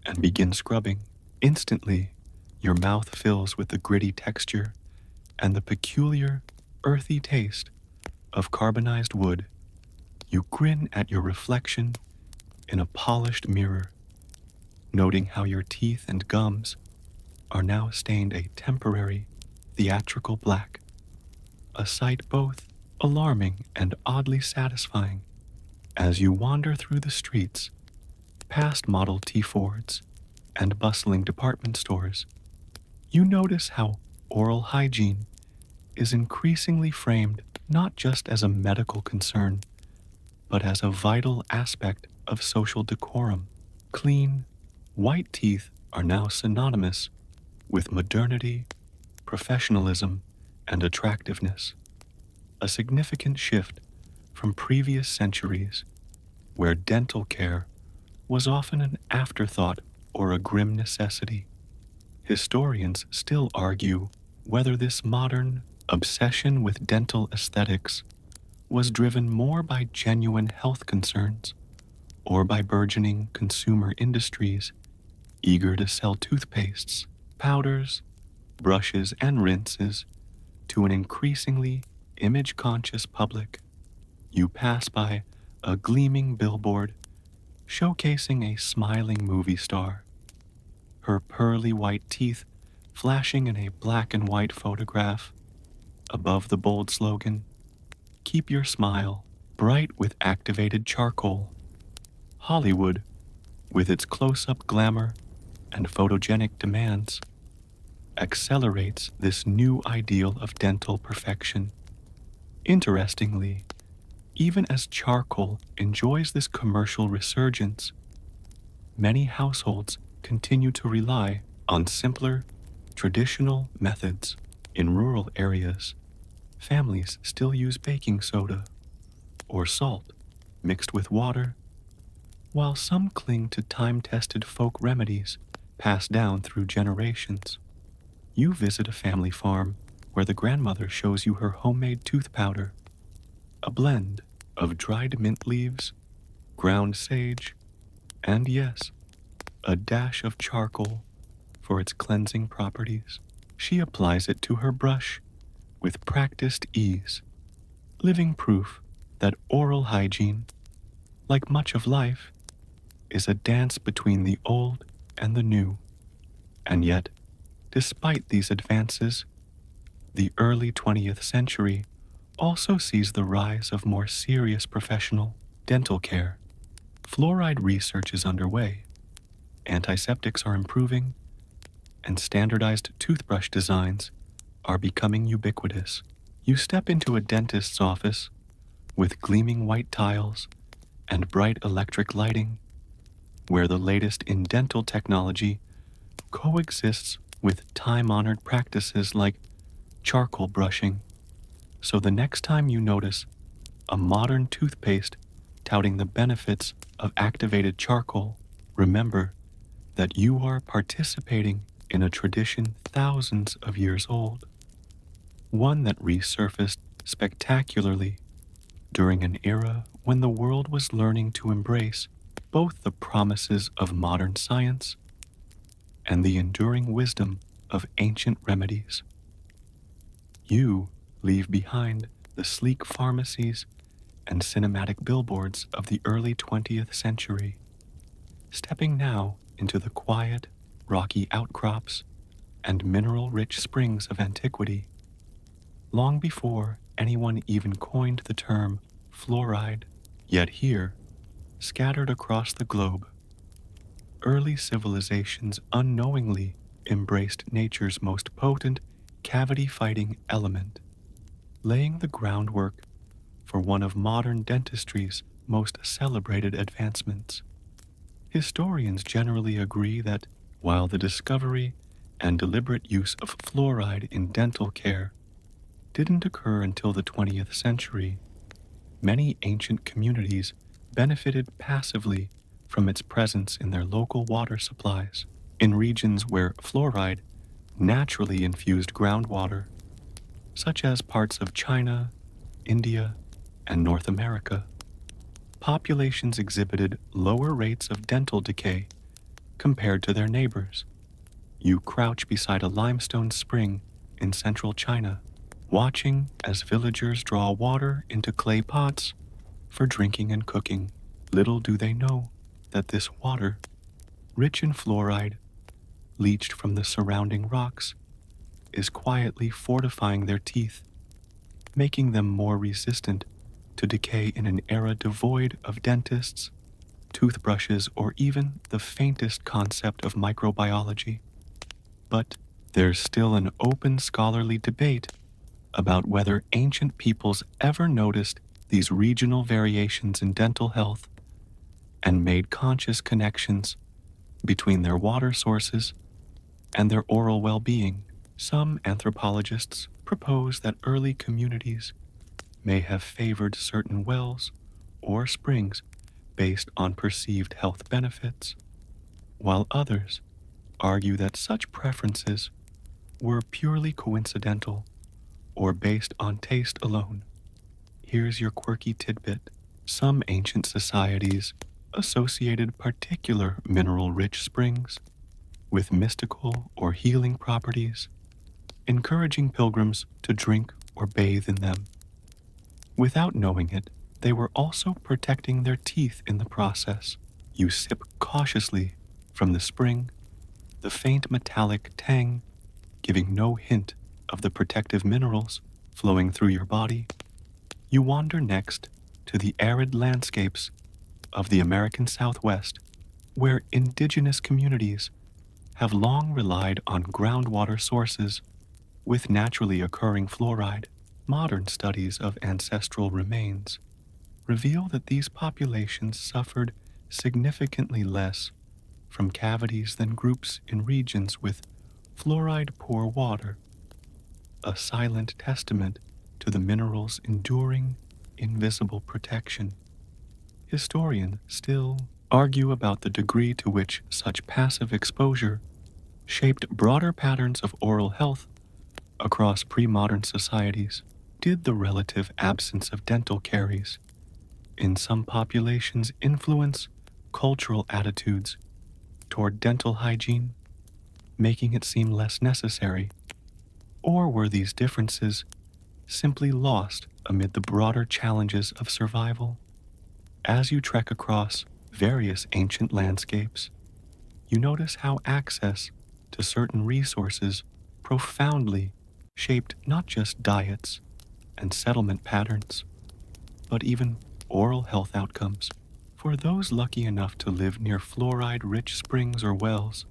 and begin scrubbing. Instantly, your mouth fills with the gritty texture and the peculiar, earthy taste of carbonized wood. You grin at your reflection in a polished mirror, noting how your teeth and gums are now stained a temporary, theatrical black, a sight both alarming and oddly satisfying. As you wander through the streets, past Model T Fords and bustling department stores, you notice how oral hygiene is increasingly framed not just as a medical concern, but as a vital aspect of social decorum. Clean, white teeth are now synonymous with modernity, professionalism, and attractiveness, a significant shift from previous centuries where dental care was often an afterthought or a grim necessity. Historians still argue whether this modern obsession with dental aesthetics was driven more by genuine health concerns or by burgeoning consumer industries eager to sell toothpastes, powders, brushes, and rinses to an increasingly image-conscious public. You pass by a gleaming billboard showcasing a smiling movie star, her pearly white teeth flashing in a black and white photograph. Above the bold slogan, "Keep your smile bright with activated charcoal." Hollywood, with its close-up glamour and photogenic demands, accelerates this new ideal of dental perfection. Interestingly, even as charcoal enjoys this commercial resurgence, many households continue to rely on simpler, traditional methods. In rural areas, families still use baking soda or salt mixed with water, while some cling to time-tested folk remedies passed down through generations. You visit a family farm where the grandmother shows you her homemade tooth powder, a blend of dried mint leaves, ground sage, and yes, a dash of charcoal for its cleansing properties. She applies it to her brush with practiced ease, living proof that oral hygiene, like much of life, is a dance between the old and the new. And yet, despite these advances, the early 20th century also sees the rise of more serious professional dental care. Fluoride research is underway, antiseptics are improving, and standardized toothbrush designs are becoming ubiquitous. You step into a dentist's office with gleaming white tiles and bright electric lighting, where the latest in dental technology coexists with time-honored practices like charcoal brushing. So the next time you notice a modern toothpaste touting the benefits of activated charcoal, remember that you are participating in a tradition thousands of years old, one that resurfaced spectacularly during an era when the world was learning to embrace both the promises of modern science and the enduring wisdom of ancient remedies. You leave behind the sleek pharmacies and cinematic billboards of the early 20th century, stepping now into the quiet, rocky outcrops and mineral-rich springs of antiquity, long before anyone even coined the term fluoride. Yet here, scattered across the globe, early civilizations unknowingly embraced nature's most potent cavity-fighting element, laying the groundwork for one of modern dentistry's most celebrated advancements. Historians generally agree that while the discovery and deliberate use of fluoride in dental care didn't occur until the 20th century, many ancient communities benefited passively from its presence in their local water supplies. In regions where fluoride naturally infused groundwater, such as parts of China, India, and North America, populations exhibited lower rates of dental decay compared to their neighbors. You crouch beside a limestone spring in central China, watching as villagers draw water into clay pots for drinking and cooking. Little do they know that this water, rich in fluoride, leached from the surrounding rocks, is quietly fortifying their teeth, making them more resistant to decay in an era devoid of dentists, toothbrushes, or even the faintest concept of microbiology. But there's still an open scholarly debate about whether ancient peoples ever noticed these regional variations in dental health and made conscious connections between their water sources and their oral well-being. Some anthropologists propose that early communities may have favored certain wells or springs based on perceived health benefits, while others argue that such preferences were purely coincidental or based on taste alone. Here's your quirky tidbit. Some ancient societies associated particular mineral-rich springs with mystical or healing properties, encouraging pilgrims to drink or bathe in them. Without knowing it, they were also protecting their teeth in the process. You sip cautiously from the spring, the faint metallic tang giving no hint of the protective minerals flowing through your body. You wander next to the arid landscapes of the American Southwest, where indigenous communities have long relied on groundwater sources with naturally occurring fluoride. Modern studies of ancestral remains reveal that these populations suffered significantly less from cavities than groups in regions with fluoride-poor water, a silent testament to the mineral's enduring, invisible protection. Historians still argue about the degree to which such passive exposure shaped broader patterns of oral health across pre-modern societies. Did the relative absence of dental caries in some populations influence cultural attitudes toward dental hygiene, making it seem less necessary? Or were these differences simply lost amid the broader challenges of survival? As you trek across various ancient landscapes, you notice how access to certain resources profoundly shaped not just diets and settlement patterns, but even oral health outcomes. For those lucky enough to live near fluoride-rich springs or wells,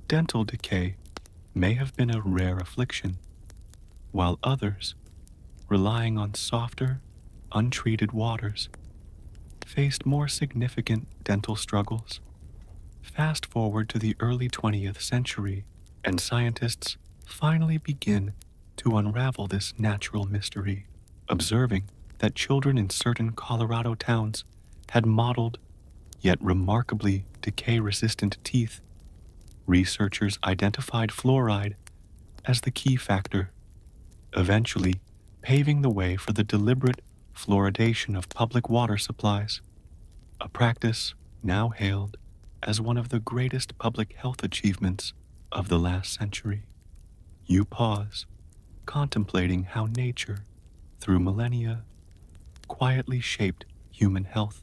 dental decay may have been a rare affliction, while others, relying on softer, untreated waters, faced more significant dental struggles. Fast forward to the early 20th century, and scientists finally begin to unravel this natural mystery, observing that children in certain Colorado towns had mottled, yet remarkably decay-resistant teeth. Researchers identified fluoride as the key factor, eventually paving the way for the deliberate fluoridation of public water supplies, a practice now hailed as one of the greatest public health achievements of the last century. You pause, contemplating how nature, through millennia, quietly shaped human health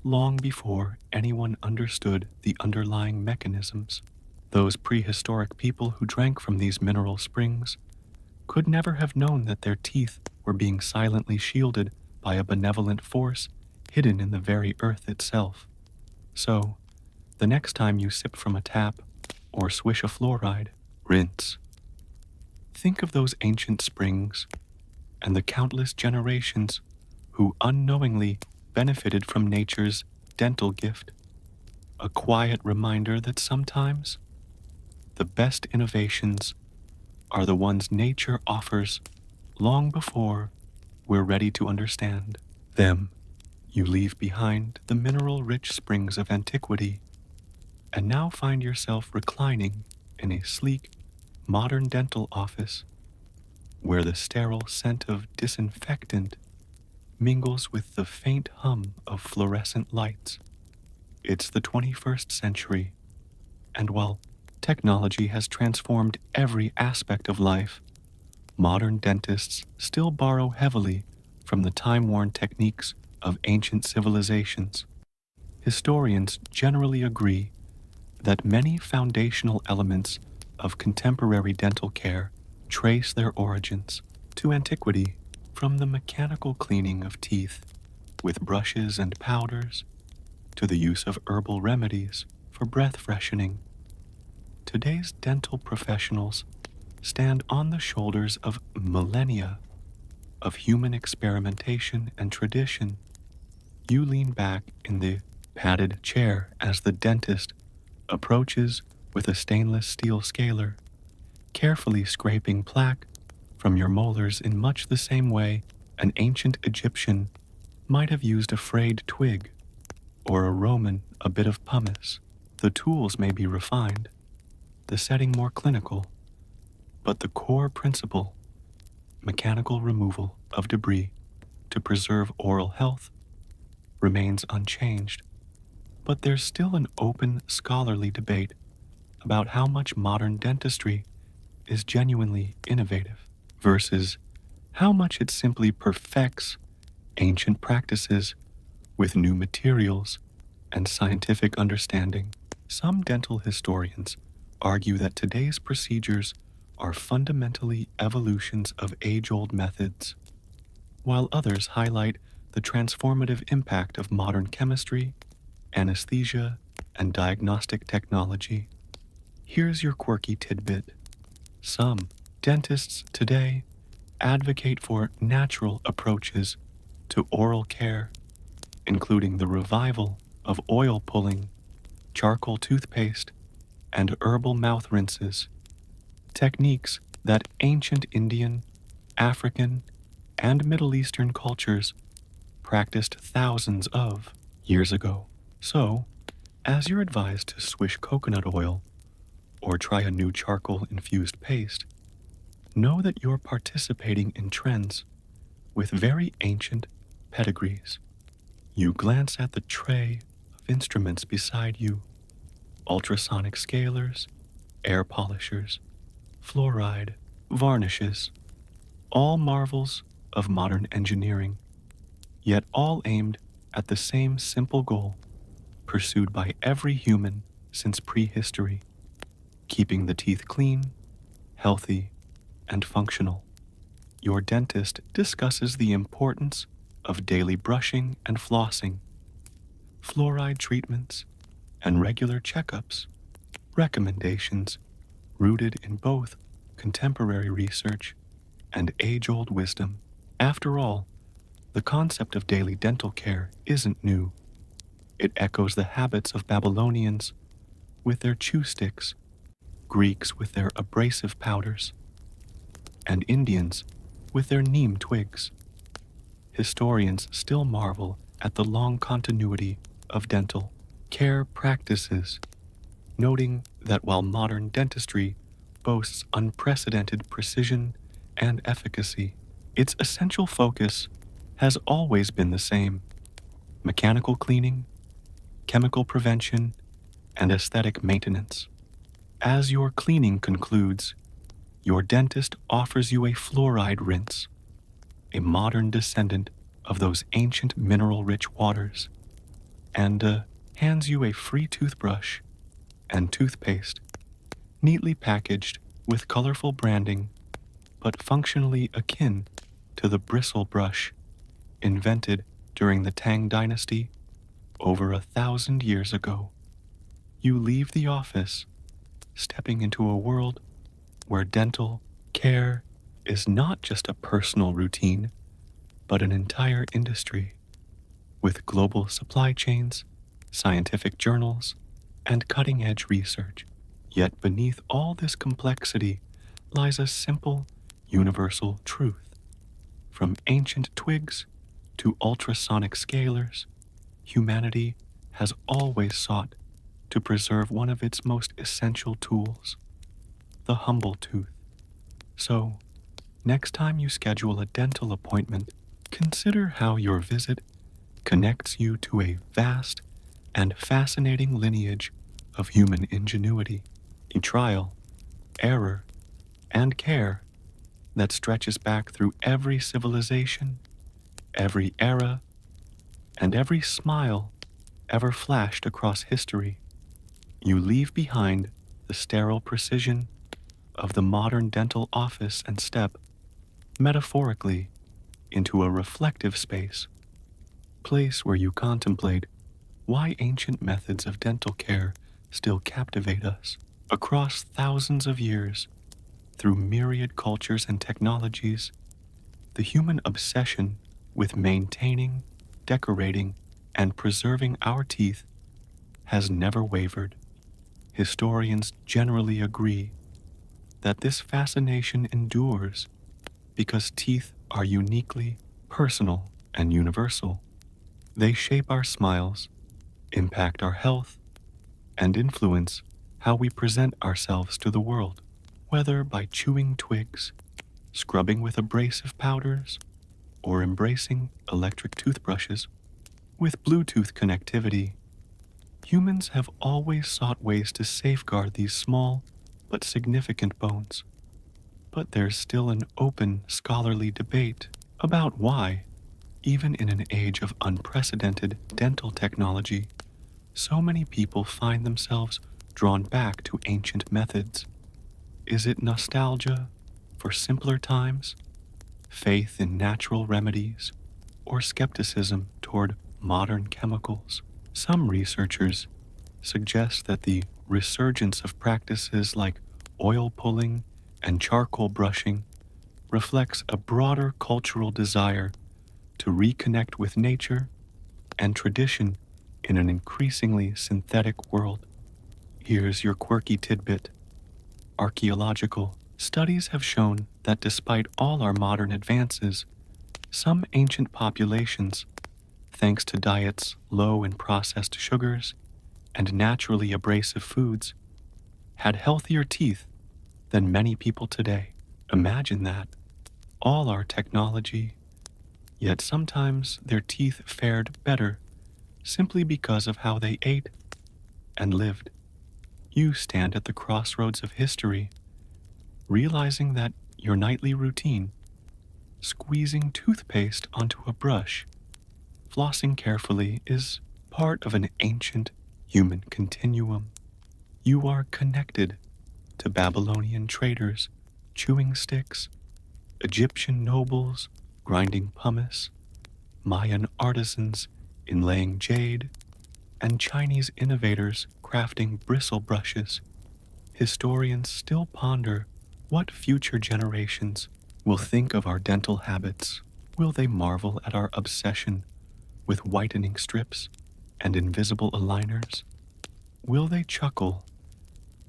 long before anyone understood the underlying mechanisms. Those prehistoric people who drank from these mineral springs could never have known that their teeth were being silently shielded by a benevolent force hidden in the very earth itself. So, the next time you sip from a tap or swish a fluoride, rinse. Think of those ancient springs and the countless generations who unknowingly benefited from nature's dental gift, a quiet reminder that sometimes the best innovations are the ones nature offers long before we're ready to understand them. You leave behind the mineral-rich springs of antiquity and now find yourself reclining in a sleek, modern dental office where the sterile scent of disinfectant mingles with the faint hum of fluorescent lights. It's the 21st century, and while technology has transformed every aspect of life, modern dentists still borrow heavily from the time-worn techniques of ancient civilizations. Historians generally agree that many foundational elements of contemporary dental care trace their origins to antiquity, from the mechanical cleaning of teeth with brushes and powders to the use of herbal remedies for breath freshening. Today's dental professionals stand on the shoulders of millennia of human experimentation and tradition. You lean back in the padded chair as the dentist approaches with a stainless steel scaler, carefully scraping plaque from your molars in much the same way an ancient Egyptian might have used a frayed twig, or a Roman a bit of pumice. The tools may be refined, the setting more clinical, but the core principle, mechanical removal of debris to preserve oral health, remains unchanged. But there's still an open scholarly debate about how much modern dentistry is genuinely innovative versus how much it simply perfects ancient practices with new materials and scientific understanding. Some dental historians argue that today's procedures are fundamentally evolutions of age-old methods, while others highlight the transformative impact of modern chemistry, anesthesia, and diagnostic technology. Here's your quirky tidbit. Some dentists today advocate for natural approaches to oral care, including the revival of oil pulling, charcoal toothpaste, and herbal mouth rinses, techniques that ancient Indian, African, and Middle Eastern cultures practiced thousands of years ago. So, as you're advised to swish coconut oil or try a new charcoal-infused paste, know that you're participating in trends with very ancient pedigrees. You glance at the tray of instruments beside you: ultrasonic scalers, air polishers, fluoride, varnishes, all marvels of modern engineering, yet all aimed at the same simple goal pursued by every human since prehistory: keeping the teeth clean, healthy, and functional. Your dentist discusses the importance of daily brushing and flossing, fluoride treatments, and regular checkups, recommendations rooted in both contemporary research and age-old wisdom. After all, the concept of daily dental care isn't new. It echoes the habits of Babylonians with their chew sticks, Greeks with their abrasive powders, and Indians with their neem twigs. Historians still marvel at the long continuity of dental care practices, noting that while modern dentistry boasts unprecedented precision and efficacy, its essential focus has always been the same: mechanical cleaning, chemical prevention, and aesthetic maintenance. As your cleaning concludes, your dentist offers you a fluoride rinse, a modern descendant of those ancient mineral-rich waters, and hands you a free toothbrush and toothpaste, neatly packaged with colorful branding, but functionally akin to the bristle brush invented during the Tang Dynasty over 1,000 years ago. You leave the office, stepping into a world where dental care is not just a personal routine, but an entire industry, with global supply chains, scientific journals, and cutting-edge research. Yet beneath all this complexity lies a simple, universal truth. From ancient twigs to ultrasonic scalers, humanity has always sought to preserve one of its most essential tools: the humble tooth. So, next time you schedule a dental appointment, Consider how your visit connects you to a vast and fascinating lineage of human ingenuity, a trial, error, and care that stretches back through every civilization, every era, and every smile ever flashed across history. You leave behind the sterile precision of the modern dental office and step, metaphorically, into a reflective space, place where you contemplate why ancient methods of dental care still captivate us across thousands of years through myriad cultures and technologies. The human obsession with maintaining, decorating, and preserving our teeth has never wavered. Historians generally agree that this fascination endures because teeth are uniquely personal and universal. They shape our smiles, impact our health, and influence how we present ourselves to the world, whether by chewing twigs, scrubbing with abrasive powders, or embracing electric toothbrushes. With Bluetooth connectivity, humans have always sought ways to safeguard these small but significant bones. But there's still an open scholarly debate about why, even in an age of unprecedented dental technology, so many people find themselves drawn back to ancient methods. Is it nostalgia for simpler times, faith in natural remedies, or skepticism toward modern chemicals? Some researchers suggest that the resurgence of practices like oil pulling and charcoal brushing reflects a broader cultural desire to reconnect with nature and tradition in an increasingly synthetic world. Here's your quirky tidbit. Archaeological studies have shown that despite all our modern advances, some ancient populations, thanks to diets low in processed sugars and naturally abrasive foods, had healthier teeth than many people today. Imagine that. All our technology, yet sometimes their teeth fared better simply because of how they ate and lived. You stand at the crossroads of history, realizing that your nightly routine, squeezing toothpaste onto a brush, flossing carefully, is part of an ancient human continuum. You are connected to Babylonian traders chewing sticks, Egyptian nobles grinding pumice, Mayan artisans inlaying jade, and Chinese innovators crafting bristle brushes. Historians still ponder what future generations will think of our dental habits. Will they marvel at our obsession with whitening strips and invisible aligners? Will they chuckle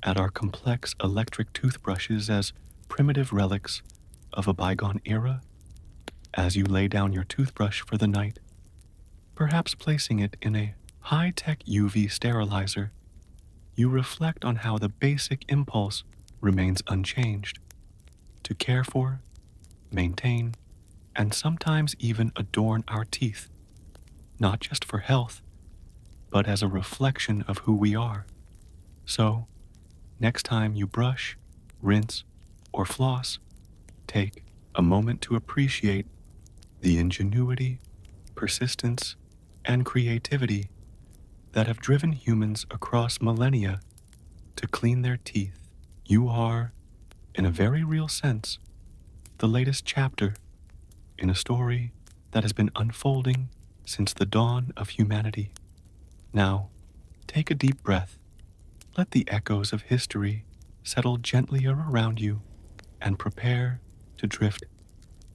at our complex electric toothbrushes as primitive relics of a bygone era? As you lay down your toothbrush for the night, perhaps placing it in a high-tech UV sterilizer, you reflect on how the basic impulse remains unchanged: to care for, maintain, and sometimes even adorn our teeth, not just for health, but as a reflection of who we are. So, next time you brush, rinse, or floss, take a moment to appreciate the ingenuity, persistence, and creativity that have driven humans across millennia to clean their teeth. You are, in a very real sense, the latest chapter in a story that has been unfolding since the dawn of humanity. Now, take a deep breath. Let the echoes of history settle gently around you and prepare to drift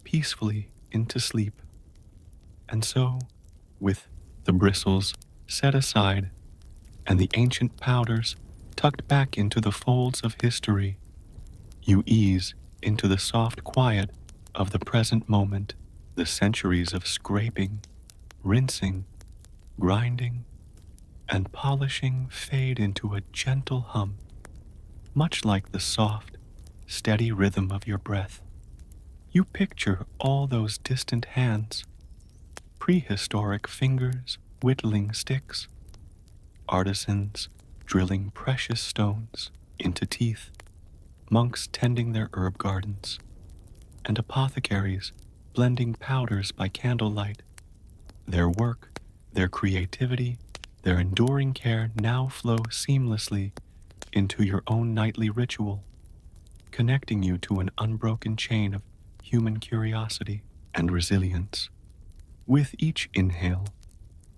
peacefully into sleep. And so, with the bristles set aside and the ancient powders tucked back into the folds of history, you ease into the soft quiet of the present moment. The centuries of scraping, rinsing, grinding, and polishing fade into a gentle hum, much like the soft, steady rhythm of your breath. You picture all those distant hands prehistoric fingers whittling sticks, artisans drilling precious stones into teeth, monks tending their herb gardens, and apothecaries blending powders by candlelight. Their work, their creativity, their enduring care now flow seamlessly into your own nightly ritual, connecting you to an unbroken chain of human curiosity and resilience. With each inhale,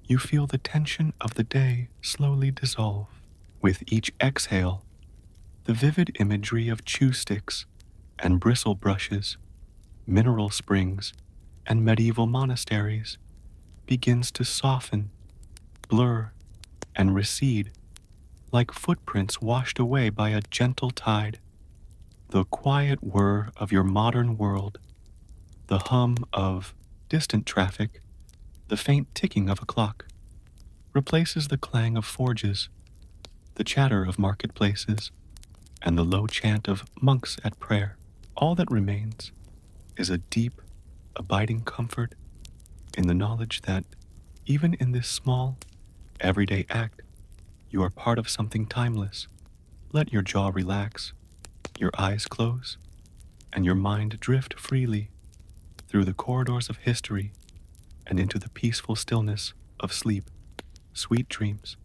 you feel the tension of the day slowly dissolve. With each exhale, the vivid imagery of chew sticks and bristle brushes, mineral springs, and medieval monasteries begins to soften, blur, and recede like footprints washed away by a gentle tide. The quiet whir of your modern world, the hum of distant traffic, the faint ticking of a clock, replaces the clang of forges, the chatter of marketplaces, and the low chant of monks at prayer. All that remains is a deep, abiding comfort in the knowledge that even in this small, everyday act, you are part of something timeless. Let your jaw relax, your eyes close, and your mind drift freely through the corridors of history and into the peaceful stillness of sleep. Sweet dreams.